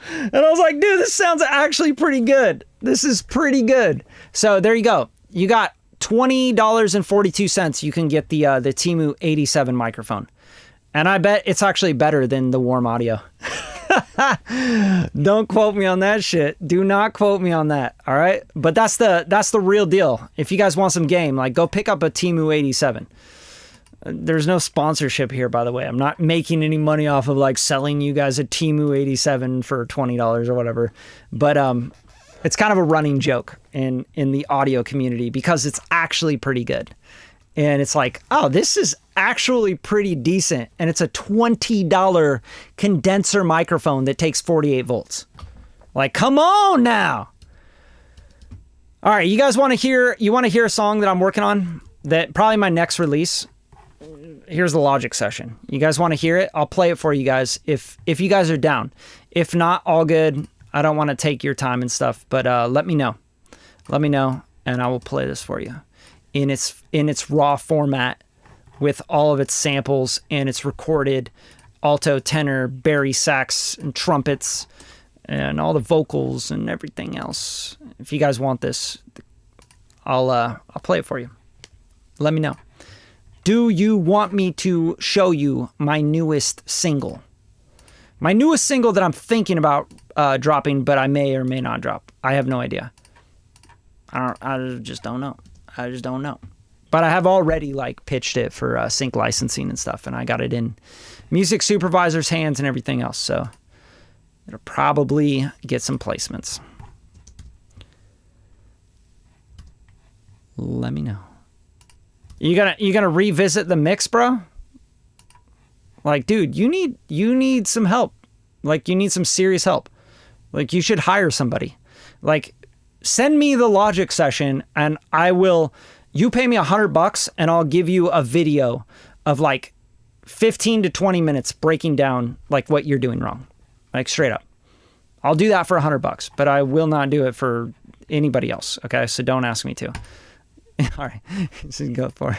And I was like, dude, this sounds actually pretty good. This is pretty good. So there you go. You got $20.42. You can get the Temu 87 microphone. And I bet it's actually better than the Warm Audio. Don't quote me on that shit. Do not quote me on that. All right. But that's the real deal. If you guys want some game, like go pick up a Temu 87. There's no sponsorship here, by the way. I'm not making any money off of like selling you guys a Temu 87 for $20 or whatever. But it's kind of a running joke in the audio community because it's actually pretty good. And it's like, oh, this is actually pretty decent. And it's a $20 condenser microphone that takes 48 volts. Like, come on now. All right, you guys want to hear a song that I'm working on? That probably my next release. Here's the Logic session. You guys want to hear it? I'll play it for you guys if you guys are down. If not, all good. I don't want to take your time and stuff, but let me know. Let me know, and I will play this for you in its raw format with all of its samples, and it's recorded alto, tenor, bari sax, and trumpets, and all the vocals and everything else. If you guys want this, I'll play it for you. Let me know. Do you want me to show you my newest single? My newest single that I'm thinking about dropping, but I may or may not drop. I have no idea. I just don't know. I just don't know. But I have already like pitched it for sync licensing and stuff, and I got it in music supervisor's hands and everything else. So it'll probably get some placements. Let me know. You gonna revisit the mix, bro? Like, dude, you need some help. Like, you need some serious help. Like, you should hire somebody. Like, send me the Logic session, and you pay me $100, and I'll give you a video of like 15 to 20 minutes breaking down like what you're doing wrong. Like, straight up. I'll do that for $100, but I will not do it for anybody else. Okay, so don't ask me to. All right, just go for it.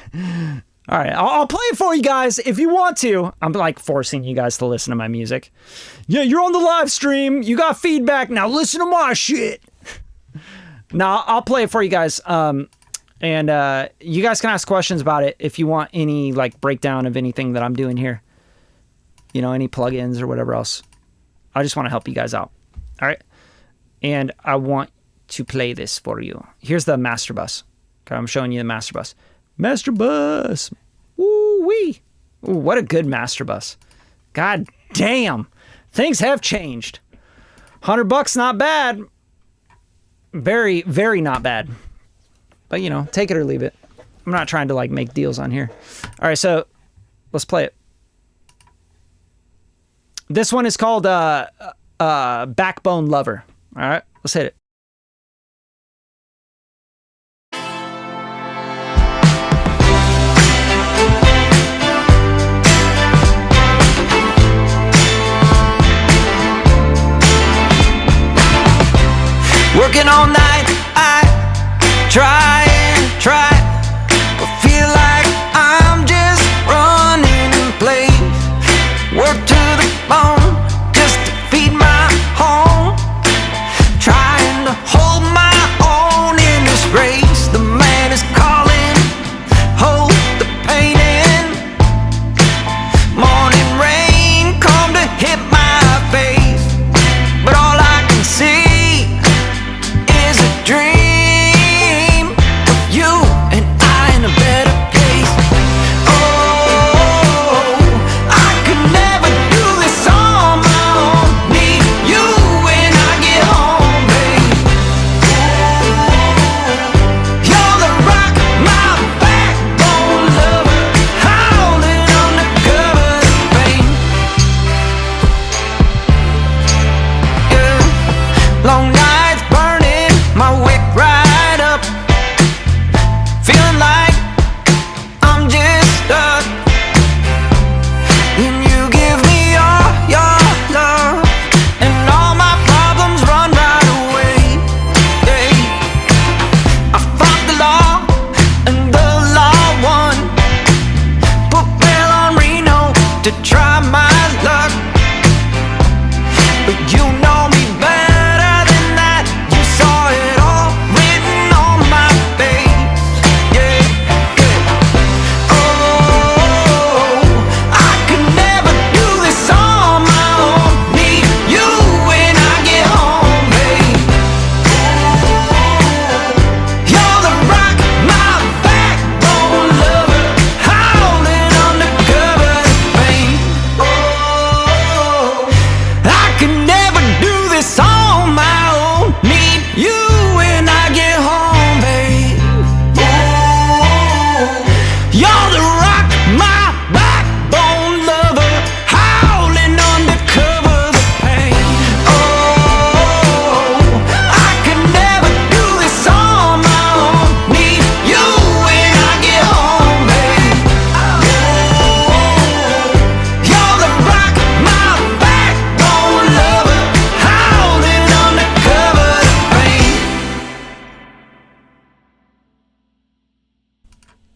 All right, I'll play it for you guys if you want to. I'm like forcing you guys to listen to my music. Yeah, you're on the live stream. You got feedback. Now listen to my shit. Now I'll play it for you guys. And you guys can ask questions about it if you want any like breakdown of anything that I'm doing here. Any plugins or whatever else. I just want to help you guys out. All right, and I want to play this for you. Here's the master bus. Okay, I'm showing you the master bus. Master bus. Woo-wee. Ooh, what a good master bus. God damn. Things have changed. $100, not bad. Very, very not bad. But, take it or leave it. I'm not trying to, like, make deals on here. All right, so let's play it. This one is called Backbone Lover. All right, let's hit it. Working all night, I try and try, but feel like I'm just running in place. Work to the bone, just to feed my home. Trying to hold my own in this race. The man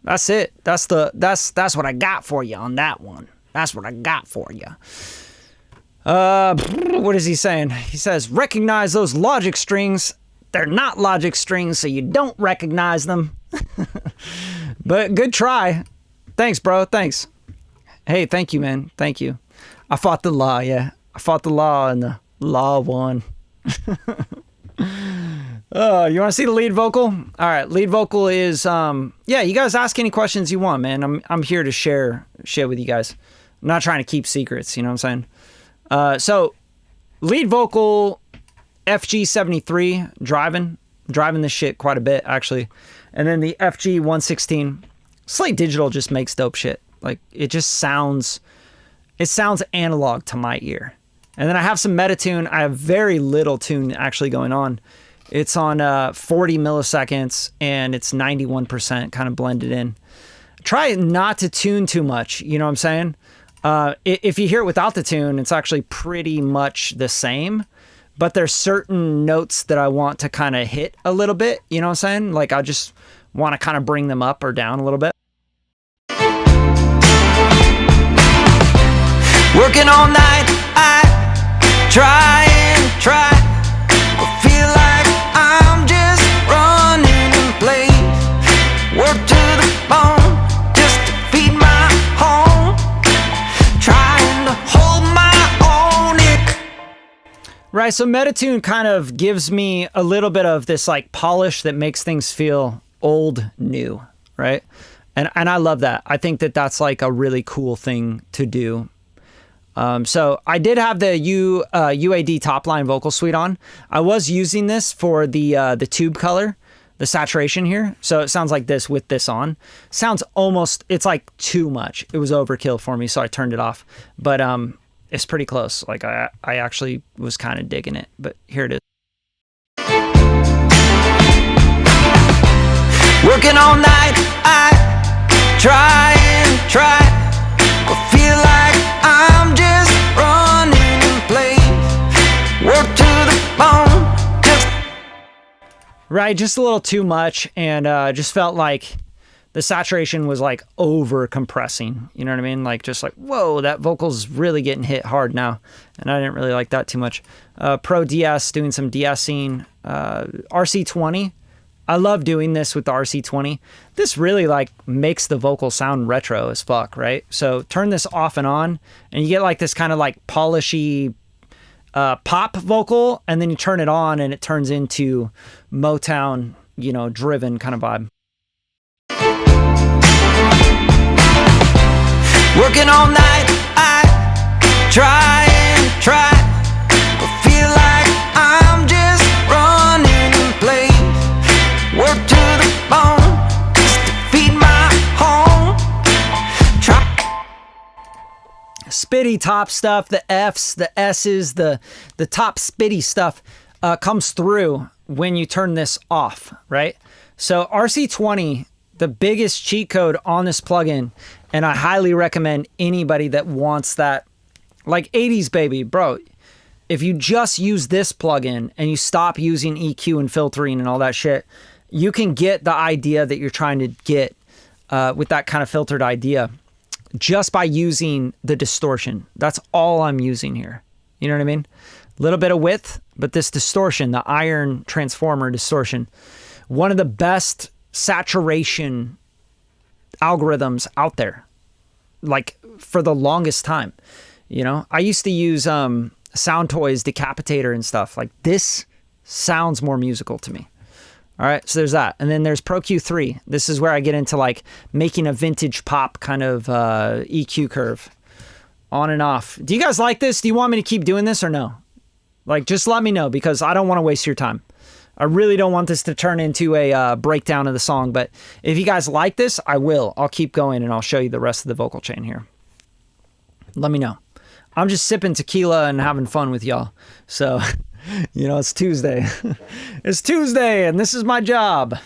That's it. That's what I got for you on that one. That's what I got for you. What is he saying? He says, recognize those Logic strings. They're not Logic strings, so you don't recognize them. But good try. Thanks, bro. Thanks. Hey, thank you, man. Thank you. I fought the law, yeah. I fought the law and the law won. You want to see the lead vocal? All right, lead vocal is yeah, you guys ask any questions you want, man. I'm here to share shit with you guys. I'm not trying to keep secrets, you know what I'm saying? So lead vocal FG73 driving this shit quite a bit actually. And then the FG116 Slate Digital just makes dope shit. Like it sounds analog to my ear. And then I have some Metatune. I have very little tune actually going on. It's on 40 milliseconds and it's 91% kind of blended in. Try not to tune too much, you know what I'm saying? If you hear it without the tune, it's actually pretty much the same, but there's certain notes that I want to kind of hit a little bit, you know what I'm saying? Like I just want to kind of bring them up or down a little bit. Working all night, I try and try, but feel like I'm just running in place. Work to the bone, just to feed my home, trying to hold my own. Right, so Metatune kind of gives me a little bit of this like polish that makes things feel old new, right? And I love that. I think that that's like a really cool thing to do. So I did have the UAD top line vocal suite on. I was using this for the tube color, the saturation here. So it sounds like this with this on. Sounds almost, it's like too much. It was overkill for me, so I turned it off. But it's pretty close. Like I actually was kind of digging it. But here it is. Working all night, I try and try, but feel like I'm just running in place. Work to the bone, just Right, just a little too much, and just felt like the saturation was like over compressing. You know what I mean? Like just like, whoa, that vocal's really getting hit hard now, and I didn't really like that too much. Pro DS, doing some de-essing. RC20. I love doing this with the RC20. This really like makes the vocal sound retro as fuck, right? So turn this off and on and you get like this kind of like polishy pop vocal, and then you turn it on and it turns into Motown, you know, driven kind of vibe. working all night. I try and try, but feel like I'm just running in place. Work to the bone just to feed my home. Try. Spitty top stuff, the F's, the S's, the top spitty stuff comes through when you turn this off, right? So RC20, the biggest cheat code on this plugin, and I highly recommend anybody that wants that, like 80s baby, bro. If you just use this plugin and you stop using EQ and filtering and all that shit, you can get the idea that you're trying to get with that kind of filtered idea just by using the distortion. That's all I'm using here. You know what I mean? A little bit of width, but this distortion, the iron transformer distortion, one of the best saturation algorithms out there, like for the longest time. You know, I used to use Sound Toys Decapitator and stuff. Like, this sounds more musical to me. All right, so there's that. And then there's Pro Q3. This is where I get into like making a vintage pop kind of EQ curve on and off. Do you guys like this? Do you want me to keep doing this or no? Like, just let me know, because I don't want to waste your time. I really don't want this to turn into a breakdown of the song, but if you guys like this, I will. I'll keep going and I'll show you the rest of the vocal chain here. Let me know. I'm just sipping tequila and having fun with y'all. So, you know, it's Tuesday. It's Tuesday and this is my job.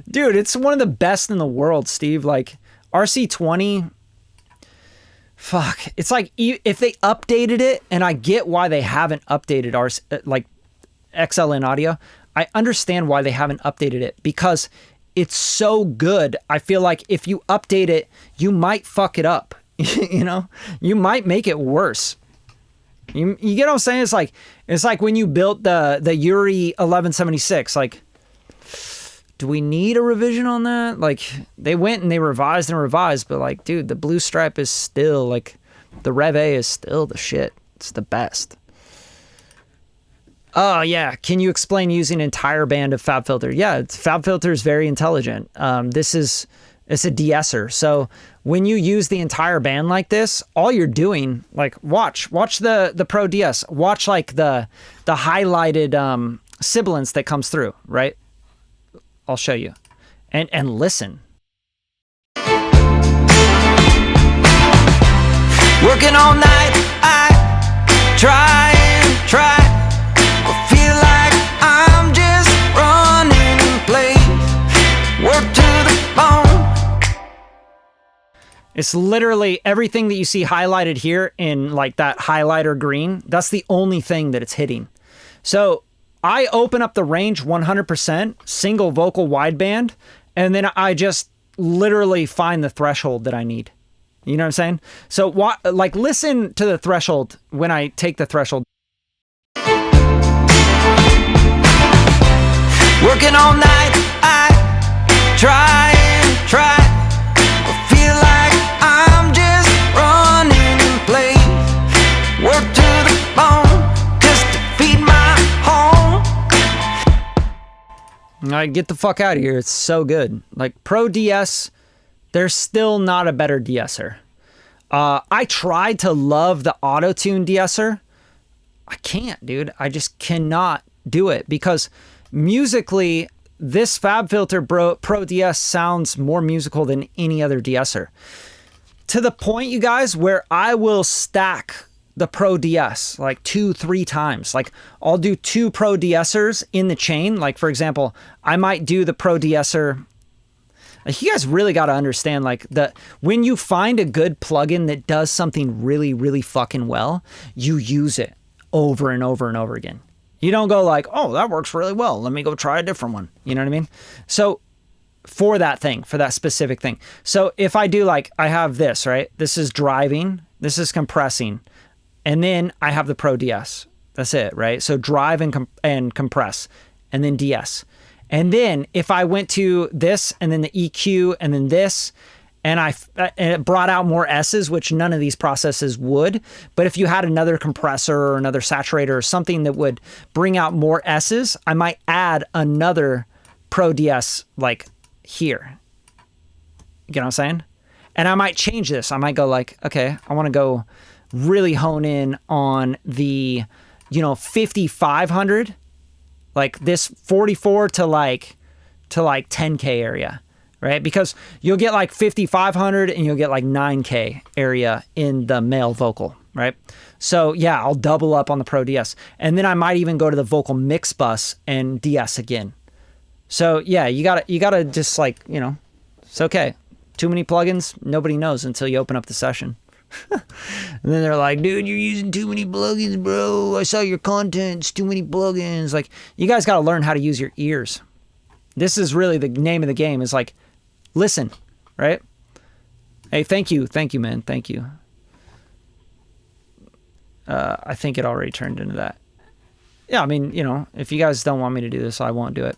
Dude, it's one of the best in the world, Steve. Like, RC20... Fuck, it's like if they updated it, and I get why they haven't updated like XLN audio. I understand why they haven't updated it, because it's so good. I feel like if you update it, you might fuck it up. You know, you might make it worse. You get what I'm saying? It's like when you built the Yuri 1176. Like, do we need a revision on that? Like, they went and they revised, but like, dude, the blue stripe is still like, the Rev A is still the shit. It's the best. Oh yeah, can you explain using an entire band of FabFilter? Yeah, FabFilter is very intelligent. It's a de-esser. So when you use the entire band like this, all you're doing, like watch the Pro DS, watch like the highlighted sibilance that comes through, right? I'll show you. And listen. Working all night, I try and try, but feel like I'm just running in place. Work to the bone. It's literally everything that you see highlighted here in like that highlighter green. That's the only thing that it's hitting. So I open up the range 100%, single vocal wideband, and then I just literally find the threshold that I need. You know what I'm saying? So like listen to the threshold when I take the threshold. Working all night, I try and try, but feel like I'm just running in place. Work to the bone, just to feed my home. I get the fuck out of here. It's so good. Like Pro DS, there's still not a better de-esser. I tried to love the auto-tune de-esser. I can't, dude. I just cannot do it because musically, this FabFilter Pro DS sounds more musical than any other de-esser. To the point, you guys, where I will stack the Pro DS like 2-3 times. Like I'll do 2 Pro de-essers in the chain. Like for example, I might do the Pro de-esser. Like, you guys really got to understand, like, when you find a good plugin that does something really, really fucking well, you use it over and over and over again. You don't go like, oh, that works really well. Let me go try a different one. You know what I mean? So for that specific thing. So if I do like, I have this, right? This is driving, this is compressing, and then I have the Pro DS. That's it, right? So drive and compress, and then DS. And then if I went to this and then the EQ and then this, and it brought out more S's, which none of these processes would. But if you had another compressor or another saturator or something that would bring out more S's, I might add another Pro DS like here. You know what I'm saying? And I might change this. I might go like, okay, I want to go really hone in on the, 5500. Like this 44 to like 10K area, right? Because you'll get like 5,500 and you'll get like 9K area in the male vocal, right? So yeah, I'll double up on the Pro DS. And then I might even go to the vocal mix bus and DS again. So yeah, you gotta just like, it's okay. Too many plugins, nobody knows until you open up the session. And then they're like, dude, you're using too many plugins, bro. I saw your content. It's too many plugins. Like, you guys got to learn how to use your ears. This is really the name of the game, is like, listen, right? Hey, thank you, man. Thank you. I think it already turned into that. Yeah, I mean, if you guys don't want me to do this, I won't do it.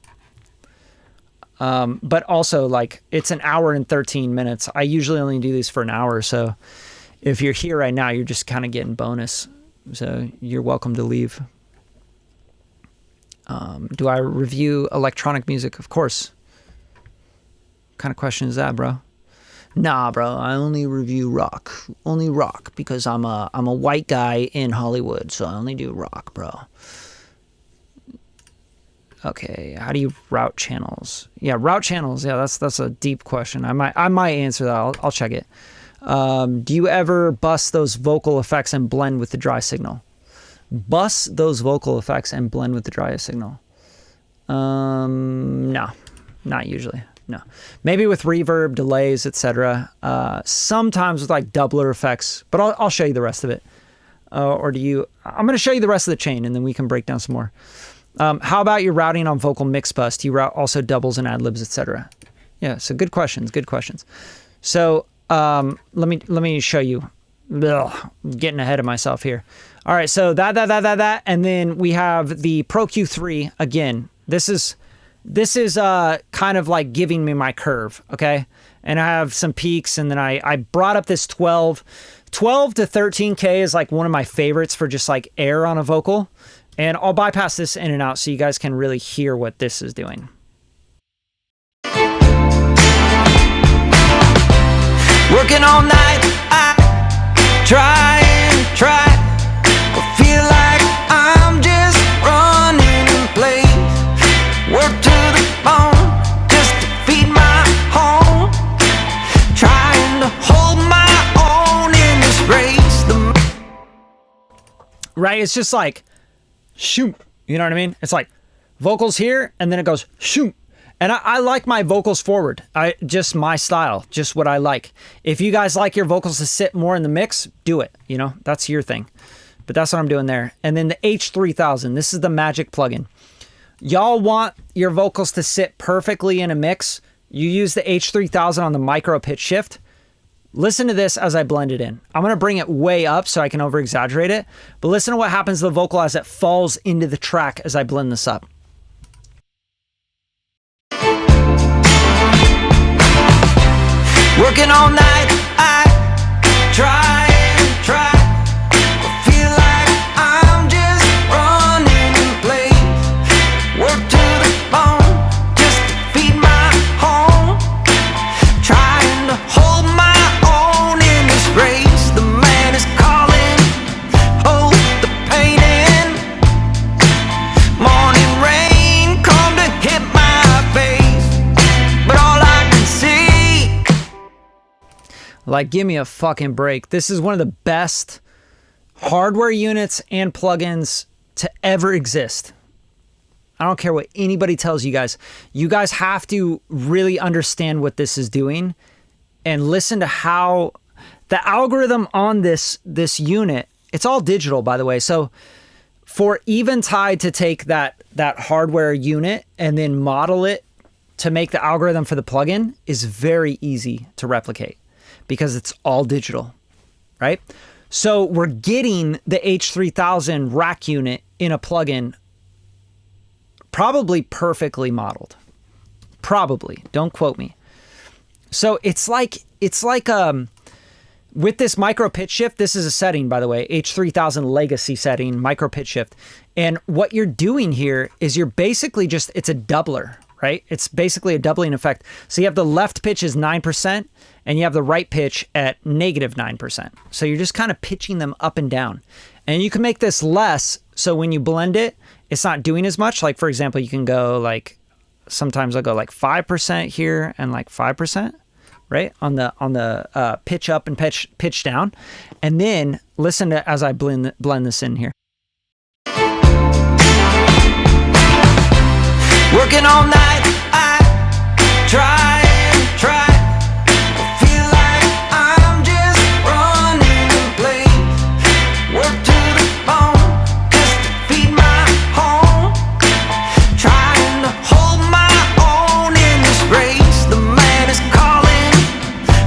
But also, like, it's an hour and 13 minutes. I usually only do these for an hour, so if you're here right now, you're just kind of getting bonus. So you're welcome to leave. Do I review electronic music? Of course. What kind of question is that, bro? Nah, bro. I only review rock. Only rock, because I'm a white guy in Hollywood, so I only do rock, bro. Okay, how do you route channels? Yeah, route channels. Yeah, that's a deep question. I might answer that. I'll check it. Do you ever bust those vocal effects and blend with the dry signal? Bust those vocal effects and blend with the dry signal? No, not usually. No, maybe with reverb, delays, etc. Sometimes with like doubler effects, but I'll show you the rest of it. Or do you? I'm going to show you the rest of the chain, and then we can break down some more. How about your routing on vocal mix bus? Do you route also doubles and ad libs, etc.? Yeah, so good questions. Good questions. So let me show you. Ugh, I'm getting ahead of myself here. All right, so that, and then we have the Pro Q3 again. This is kind of like giving me my curve, okay? And I have some peaks, and then I brought up this 12 to 13K is like one of my favorites for just like air on a vocal. And I'll bypass this in and out so you guys can really hear what this is doing. Working all night, I try and try, but feel like I'm just running in place. Work to the bone just to feed my home, trying to hold my own in this race. Right? It's just like, shoot. You know what I mean? It's like vocals here, and then it goes, shoot. And I like my vocals forward. Just my style, just what I like. If you guys like your vocals to sit more in the mix, do it. You know, that's your thing. But that's what I'm doing there. And then the H3000, this is the magic plugin. Y'all want your vocals to sit perfectly in a mix. You use the H3000 on the micro pitch shift. Listen to this as I blend it in. I'm going to bring it way up so I can over exaggerate it. But listen to what happens to the vocal as it falls into the track as I blend this up. Working all night, I try and try, but feel like I'm just running in place. Work to the bone just to feed my home, trying to hold my own in this race. The man is calling, hold the pain in. Morning rain come to hit my face, but all I can see. Like, give me a fucking break. This is one of the best hardware units and plugins to ever exist. I don't care what anybody tells you guys. You guys have to really understand what this is doing and listen to how the algorithm on this unit, it's all digital, by the way. So for Eventide to take that hardware unit and then model it to make the algorithm for the plugin is very easy to replicate, because it's all digital, right? So we're getting the H3000 rack unit in a plugin probably perfectly modeled. Probably, don't quote me. So it's like with this micro pitch shift, this is a setting, by the way, H3000 legacy setting, micro pitch shift. And what you're doing here is you're basically just, it's a doubler, right? It's basically a doubling effect. So you have the left pitch is 9%, and you have the right pitch at -9%. So you're just kind of pitching them up and down. And you can make this less, so when you blend it, it's not doing as much. Like, for example, you can go like, sometimes I'll go like 5% here and like 5%, right? On the pitch up and pitch down. And then listen to as I blend this in here. Working all night, I try and try, but feel like I'm just running in place. Work to the bone just to feed my home, trying to hold my own in this race. The man is calling,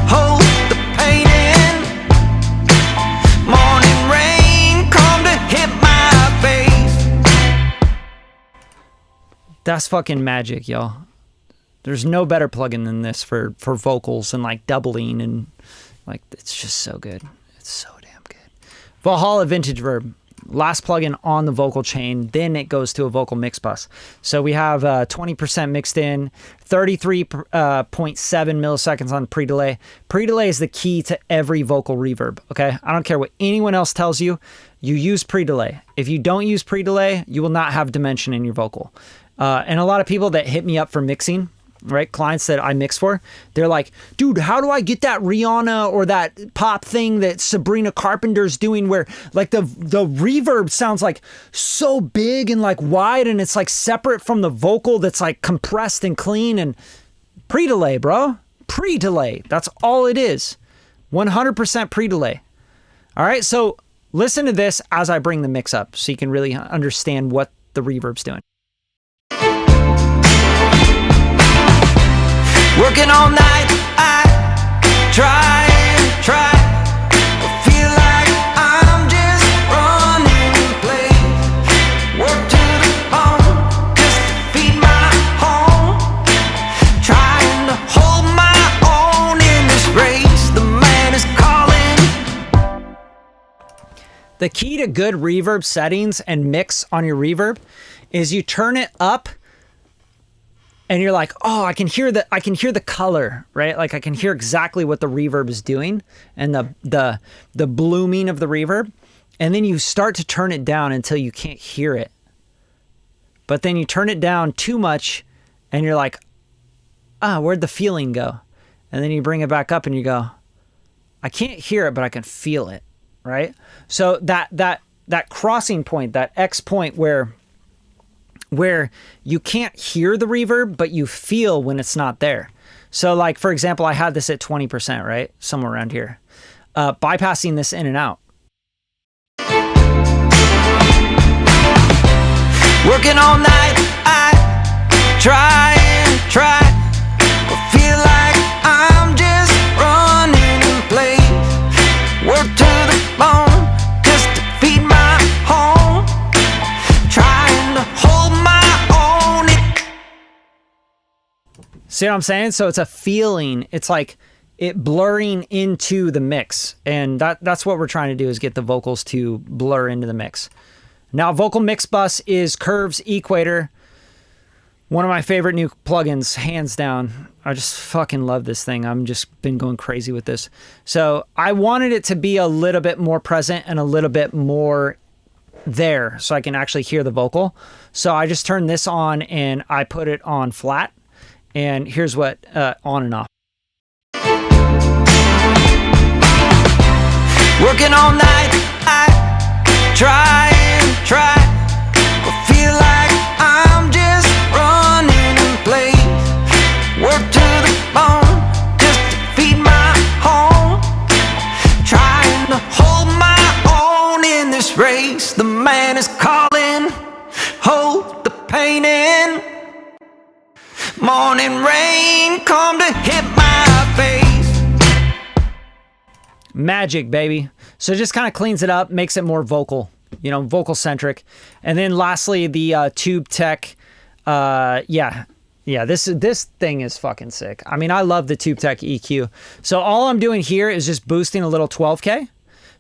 hold the pain in. Morning rain come to hit my face. That's fucking magic, y'all. There's no better plugin than this for vocals and like doubling, and like, it's just so good. It's so damn good. Valhalla Vintage Verb, last plugin on the vocal chain. Then it goes to a vocal mix bus. So we have 20% mixed in, 33.7 milliseconds on pre-delay. Pre-delay is the key to every vocal reverb, okay? I don't care what anyone else tells you. You use pre-delay. If you don't use pre-delay, you will not have dimension in your vocal. And a lot of people that hit me up for mixing, right? Clients that I mix for, they're like, dude, how do I get that Rihanna or that pop thing that Sabrina Carpenter's doing where like the reverb sounds like so big and like wide and it's like separate from the vocal that's like compressed and clean? And pre-delay, bro. Pre-delay. That's all it is. 100% pre-delay. All right, so listen to this as I bring the mix up so you can really understand what the reverb's doing. Working all night, I try and try, but feel like I'm just running in place. Work to the bone, just to feed my home. Trying to hold my own in this race. The man is calling. The key to good reverb settings and mix on your reverb is you turn it up and you're like, oh, I can hear the color, right? Like I can hear exactly what the reverb is doing and the blooming of the reverb. And then you start to turn it down until you can't hear it. But then you turn it down too much and you're like, where'd the feeling go? And then you bring it back up and you go, I can't hear it, but I can feel it, right? So that crossing point, that X point where you can't hear the reverb, but you feel when it's not there. So like, for example, I had this at 20%, right? Somewhere around here. Bypassing this in and out. Working all night, I try and try, but feel like I'm just running in place. Work to the bone, just to feed my home. Trying to hold my own. See what I'm saying? So it's a feeling. It's like it blurring into the mix. And that's what we're trying to do, is get the vocals to blur into the mix. Now, Vocal Mix Bus is Curve's Equator. One of my favorite new plugins, hands down. I just fucking love this thing. I'm just been going crazy with this. So I wanted it to be a little bit more present and a little bit more there so I can actually hear the vocal. So I just turned this on and I put it on flat. And here's what on and off. Working all night, I try and try, but feel like I'm just running in place. Work to the bone, just to feed my home. Trying to hold my own in this race. The man is calling, hold the pain in. Morning rain come to hit my face. Magic, baby. So it just kind of cleans it up, makes it more vocal, vocal centric. And then lastly, the Tube Tech. This thing is fucking sick. I mean, I love the Tube Tech EQ. So all I'm doing here is just boosting a little 12K.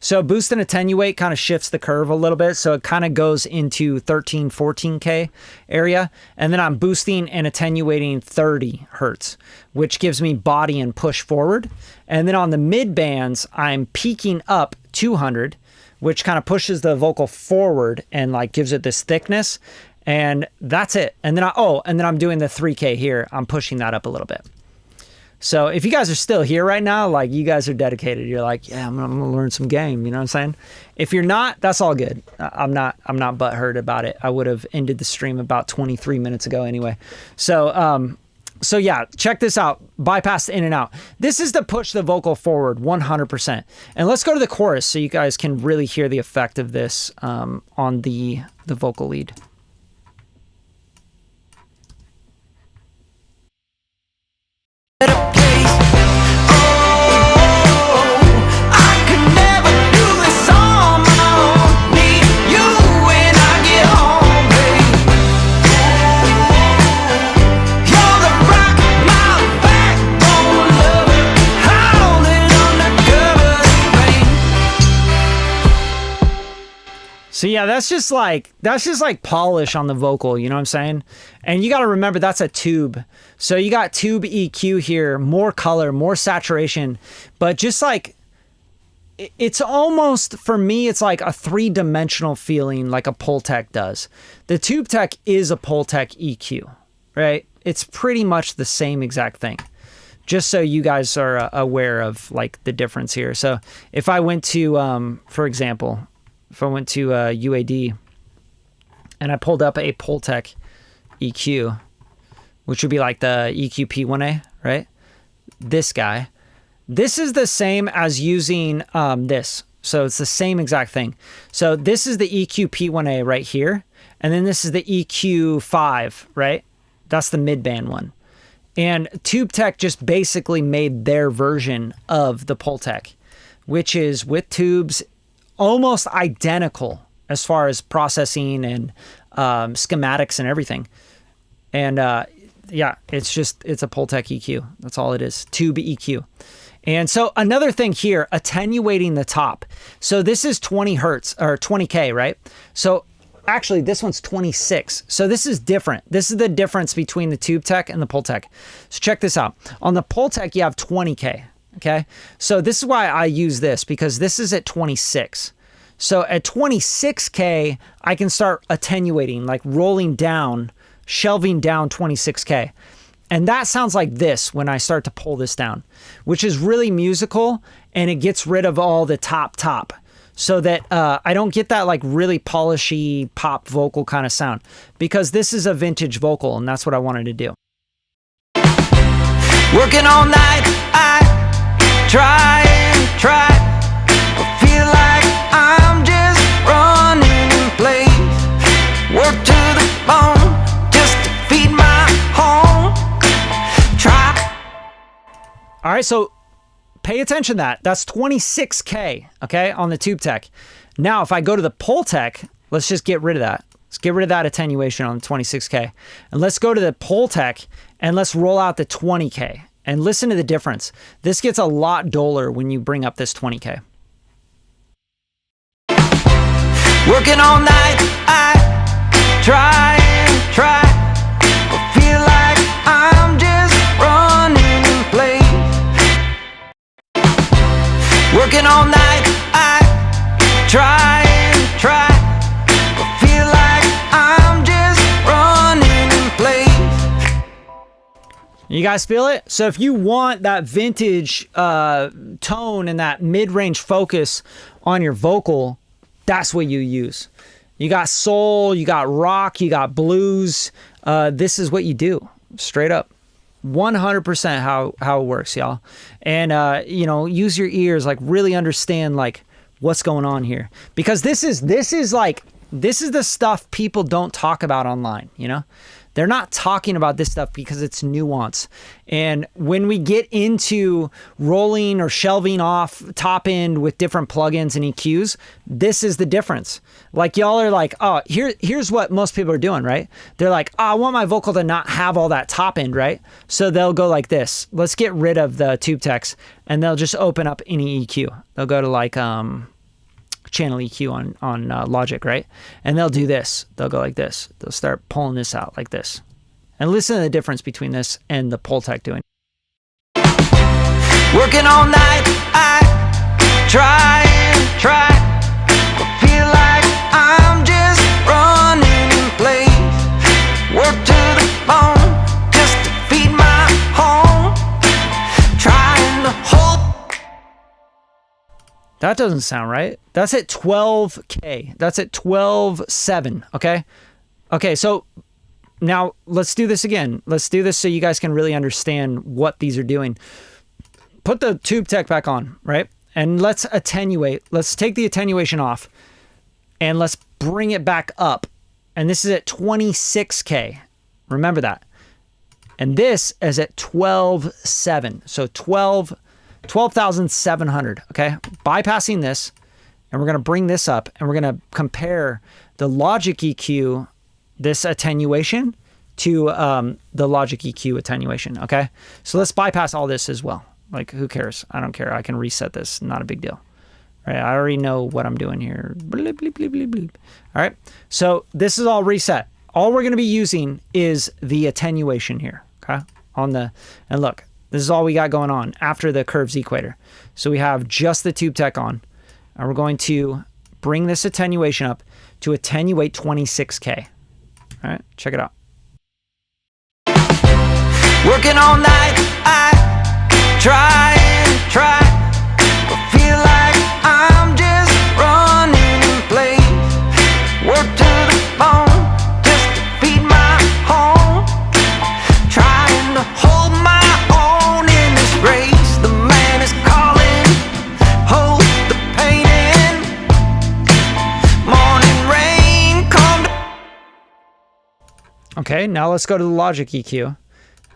So boost and attenuate kind of shifts the curve a little bit. So it kind of goes into 13, 14K area. And then I'm boosting and attenuating 30 hertz, which gives me body and push forward. And then on the mid bands, I'm peaking up 200, which kind of pushes the vocal forward and like gives it this thickness. And that's it. And then I'm doing the 3K here. I'm pushing that up a little bit. So if you guys are still here right now, like you guys are dedicated, you're like, yeah, I'm gonna learn some game. You know what I'm saying? If you're not, that's all good. I'm not butthurt about it. I would have ended the stream about 23 minutes ago anyway. So yeah, check this out. Bypass in and out. This is to push the vocal forward 100%. And let's go to the chorus so you guys can really hear the effect of this on the vocal lead. So yeah, that's just like polish on the vocal, you know what I'm saying? And you got to remember that's a tube. So you got tube EQ here, more color, more saturation, but just like it's almost, for me, it's like a three-dimensional feeling like a Pultec does. The Tube Tech is a Pultec EQ, right? It's pretty much the same exact thing. Just so you guys are aware of like the difference here. So if I went to, for example, if I went to UAD and I pulled up a Pultec EQ, which would be like the EQ P1A, right? This guy. This is the same as using this. So it's the same exact thing. So this is the EQ P1A right here. And then this is the EQ5, right? That's the mid-band one. And TubeTech just basically made their version of the Pultec, which is with tubes, almost identical as far as processing and schematics and everything. And yeah, it's a Pultec EQ. That's all it is, tube EQ. And so another thing here, attenuating the top. So this is 20 hertz or 20K, right? So actually this one's 26. So this is different. This is the difference between the TubeTech and the Pultec. So check this out. On the Pultec, you have 20K, okay? So this is why I use this, because this is at 26. So at 26K, I can start attenuating, like rolling down, shelving down 26K. And that sounds like this when I start to pull this down, which is really musical, and it gets rid of all the top, so that I don't get that like really polishy pop vocal kind of sound, because this is a vintage vocal, and that's what I wanted to do. Working all night, I try and try, but feel like I'm just running in place. Work to the bone just to feed my home. Try. All right, so pay attention to that. That's 26K, okay, on the TubeTech. Now, if I go to the Pultec, let's just get rid of that. Let's get rid of that attenuation on the 26K. And let's go to the Pultec and let's roll out the 20K. And listen to the difference. This gets a lot duller when you bring up this 20K. Working all night, I try and try, but feel like I'm just running in place. Working all night, I try and try, but feel like I'm just running in place. You guys feel it? So if you want that vintage tone and that mid-range focus on your vocal, that's what you use. You got soul, you got rock, you got blues. This is what you do, straight up. 100% how it works, y'all. And you know, use your ears, like really understand like what's going on here, because this is the stuff people don't talk about online, you know? They're not talking about this stuff because it's nuance. And when we get into rolling or shelving off top end with different plugins and EQs, this is the difference. Like y'all are like, oh, here's what most people are doing, right? They're like, oh, I want my vocal to not have all that top end, right? So they'll go like this. Let's get rid of the TubeTechs, and they'll just open up any EQ. They'll go to like channel EQ on Logic, right? And they'll do this. They'll go like this. They'll start pulling this out like this. And listen to the difference between this and the Pultec doing. Working all night, I try and try, but feel like I'm just running in place. Work to the bone just to feed my home. Trying to hold. That doesn't sound right. That's at 12K. That's at 12.7, okay? Okay, so now let's do this again. Let's do this so you guys can really understand what these are doing. Put the TubeTech back on, right? And let's attenuate. Let's take the attenuation off and let's bring it back up. And this is at 26K. Remember that. And this is at 12.7. So 12,700, okay? Bypassing this, and we're gonna bring this up, and we're gonna compare the Logic EQ, this attenuation, to the Logic EQ attenuation, okay? So let's bypass all this as well. Like, who cares? I don't care. I can reset this. Not a big deal. Right? I already know what I'm doing here. Bleep, bleep, bleep, bleep, bleep. All right? So this is all reset. All we're gonna be using is the attenuation here, okay? And look, this is all we got going on after the curves equator. So we have just the TubeTech on, and we're going to bring this attenuation up to attenuate 26K. All right, check it out. Working all night, I try and try, but feel like I'm just running in place. Work to the bone just to feed my home. Trying to hold my own in this race. The man is calling, hold the pain in. Morning rain, come. Okay, now let's go to the Logic EQ.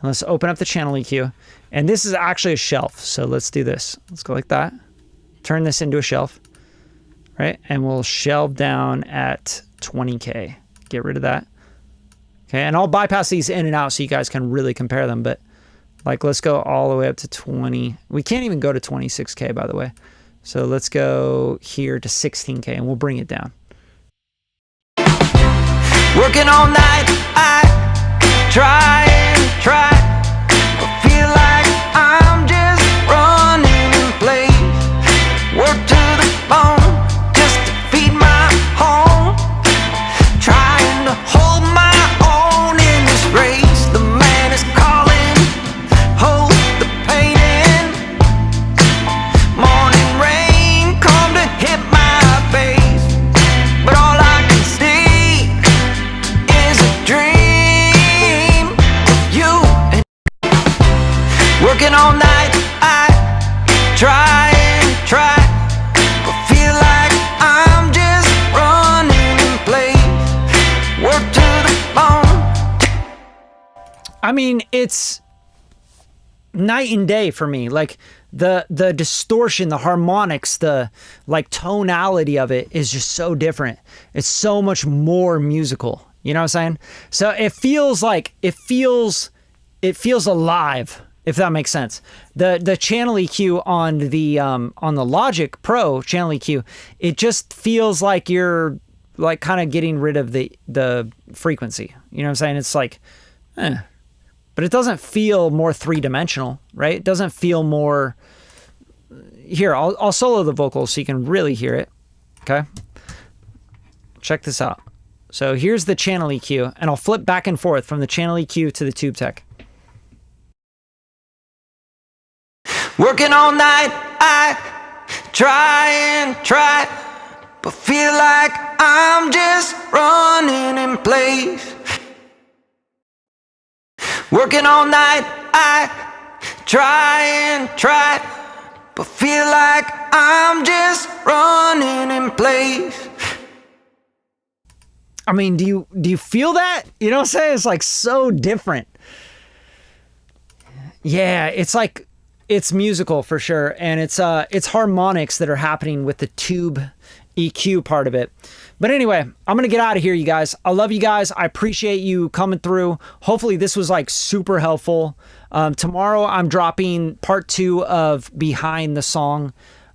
Let's open up the channel EQ. And this is actually a shelf. So let's do this. Let's go like that. Turn this into a shelf, right? And we'll shelve down at 20K. Get rid of that. Okay, and I'll bypass these in and out so you guys can really compare them. But like, let's go all the way up to 20. We can't even go to 26K, by the way. So let's go here to 16K and we'll bring it down. Working all night, I try and try, but feel like I'm just running in place. Work to the bone just to feed my home, trying to hold my own in this race. The man is calling, hold the pain in. Morning rain come to hit my face, but all I can see is a dream of you and working all night. I try and try, but feel like I'm just running in place. Work to the bone. I mean, it's night and day for me. Like the distortion, the harmonics, the like tonality of it is just so different. It's so much more musical. You know what I'm saying? So it feels like it feels alive, if that makes sense. The channel EQ on the Logic Pro channel EQ, it just feels like you're like kind of getting rid of the frequency. You know what I'm saying? It's like, but it doesn't feel more three-dimensional, right? It doesn't feel more... Here, I'll solo the vocals so you can really hear it, okay? Check this out. So here's the channel EQ, and I'll flip back and forth from the channel EQ to the tube tech. Working all night, I try and try, but feel like I'm just running in place. Working all night, I try and try, but feel like I'm just running in place. I mean, do you feel that? You know what I'm saying? It's like so different. Yeah, it's like, it's musical for sure. And it's harmonics that are happening with the tube EQ part of it. But anyway, I'm going to get out of here, you guys. I love you guys. I appreciate you coming through. Hopefully this was like super helpful. Tomorrow I'm dropping part 2 of Behind the Song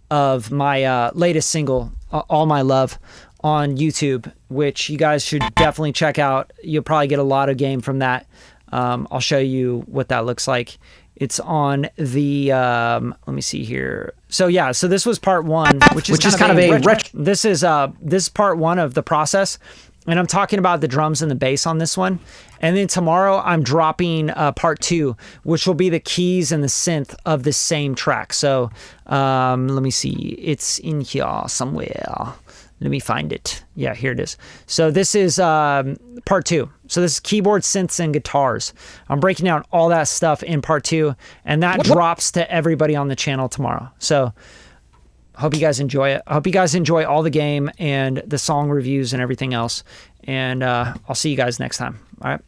of my latest single, All My Love, on YouTube, which you guys should definitely check out. You'll probably get a lot of game from that. I'll show you what that looks like. It's on the, let me see here. So yeah, so this was part 1, which is kind of a retro. This is part 1 of the process. And I'm talking about the drums and the bass on this one. And then tomorrow I'm dropping part 2, which will be the keys and the synth of the same track. So let me see. It's in here somewhere. Let me find it. Yeah, here it is. So this is part 2. So this is keyboard, synths, and guitars. I'm breaking down all that stuff in part 2, and that drops to everybody on the channel tomorrow. So hope you guys enjoy it. I hope you guys enjoy all the game and the song reviews and everything else. And I'll see you guys next time. All right.